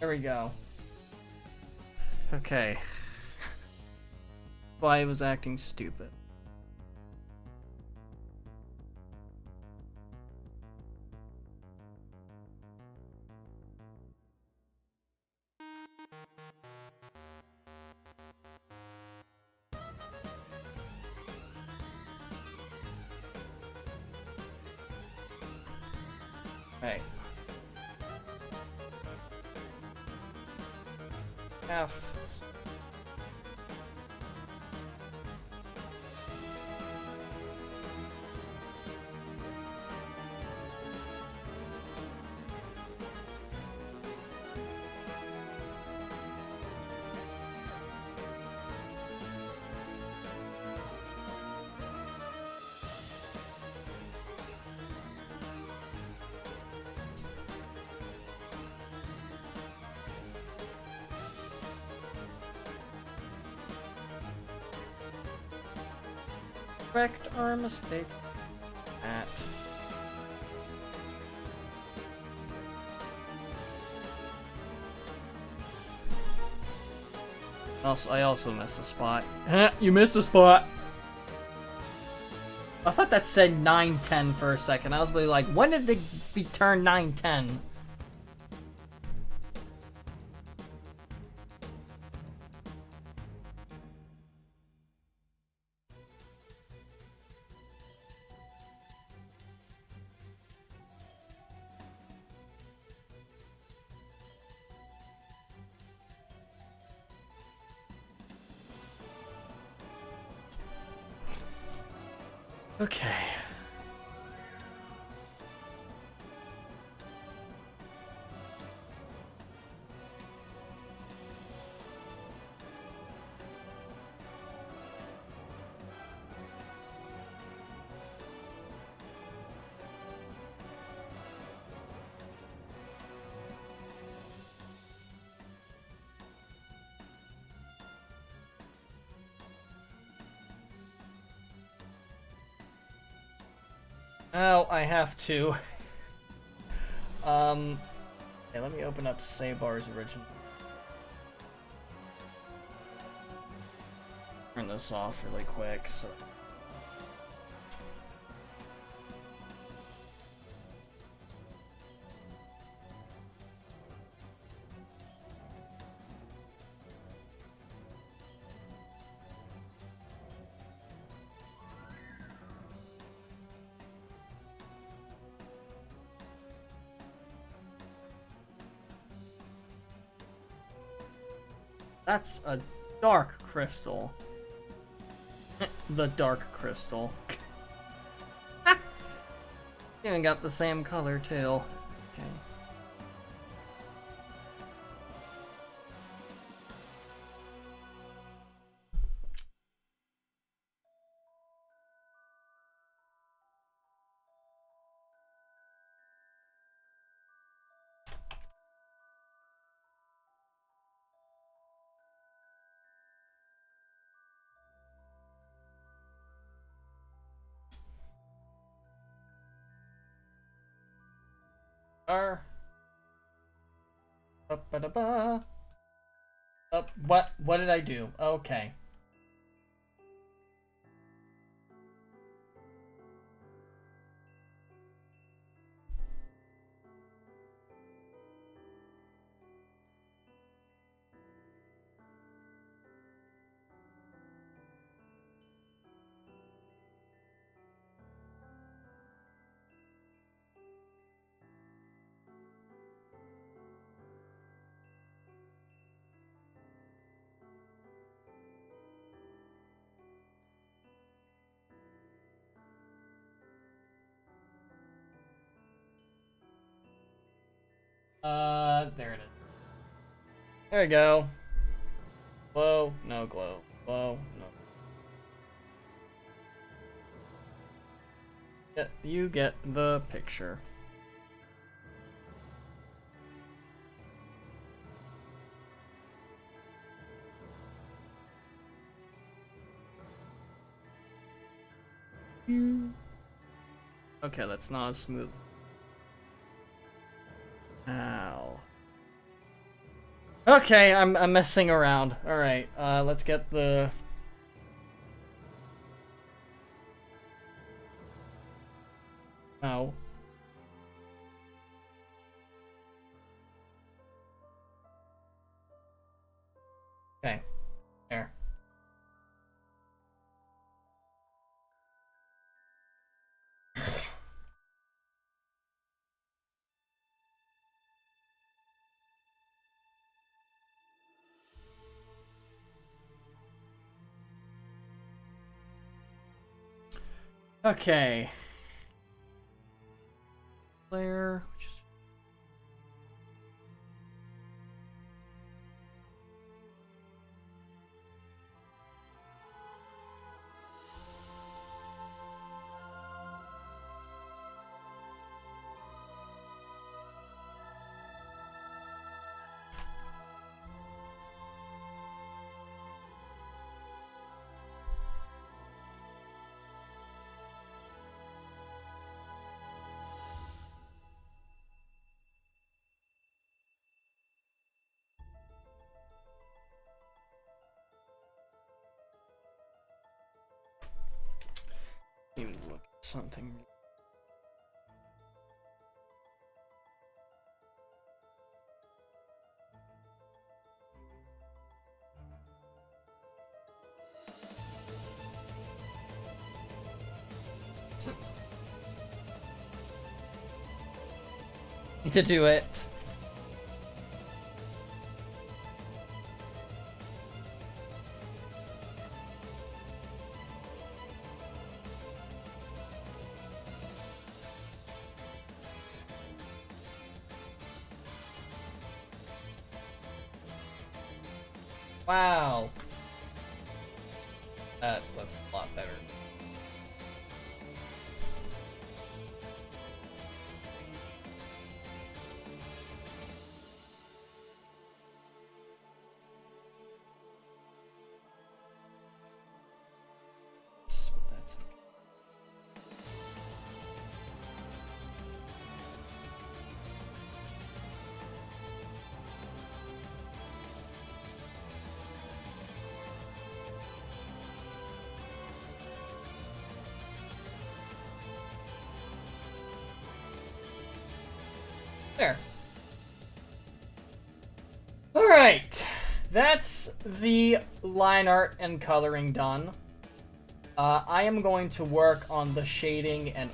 There we go. Okay. Why I was acting stupid. Right. F. Correct our mistakes at. Also, I also missed a spot. You missed a spot. I thought that said 910 for a second. I was really like, when did they be turned 910? Okay. Oh, I have to. Yeah, let me open up Sabar's original. Turn this off really quick, so. That's a dark crystal. The dark crystal. Even got the same color too. Okay. Ba-ba-da-ba. What did I do? Okay. There it is. There we go. Glow, no glow. Glow, no. You get the picture. Okay, that's not as smooth. Ow. Okay, I'm messing around. All right, let's get the. No. Okay. There. Okay. Player, which is look at something. Need to do it. Wow. That looks a lot better. But that's okay. There. Alright. That's the line art and coloring done. I am going to work on the shading and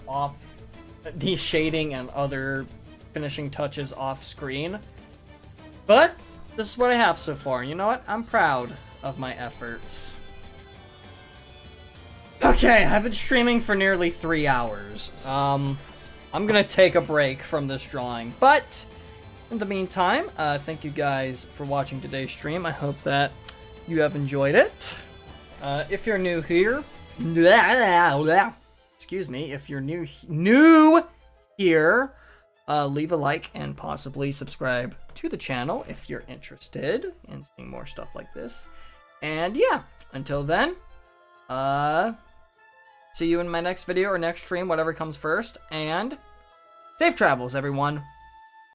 other finishing touches off screen. But this is what I have so far. You know what? I'm proud of my efforts. Okay, I've been streaming for nearly 3 hours. I'm gonna take a break from this drawing, but in the meantime, thank you guys for watching today's stream. I hope that you have enjoyed it. If you're new here, excuse me, if you're new here, leave a like and possibly subscribe to the channel if you're interested in seeing more stuff like this. And yeah, until then, see you in my next video or next stream, whatever comes first, and safe travels, everyone.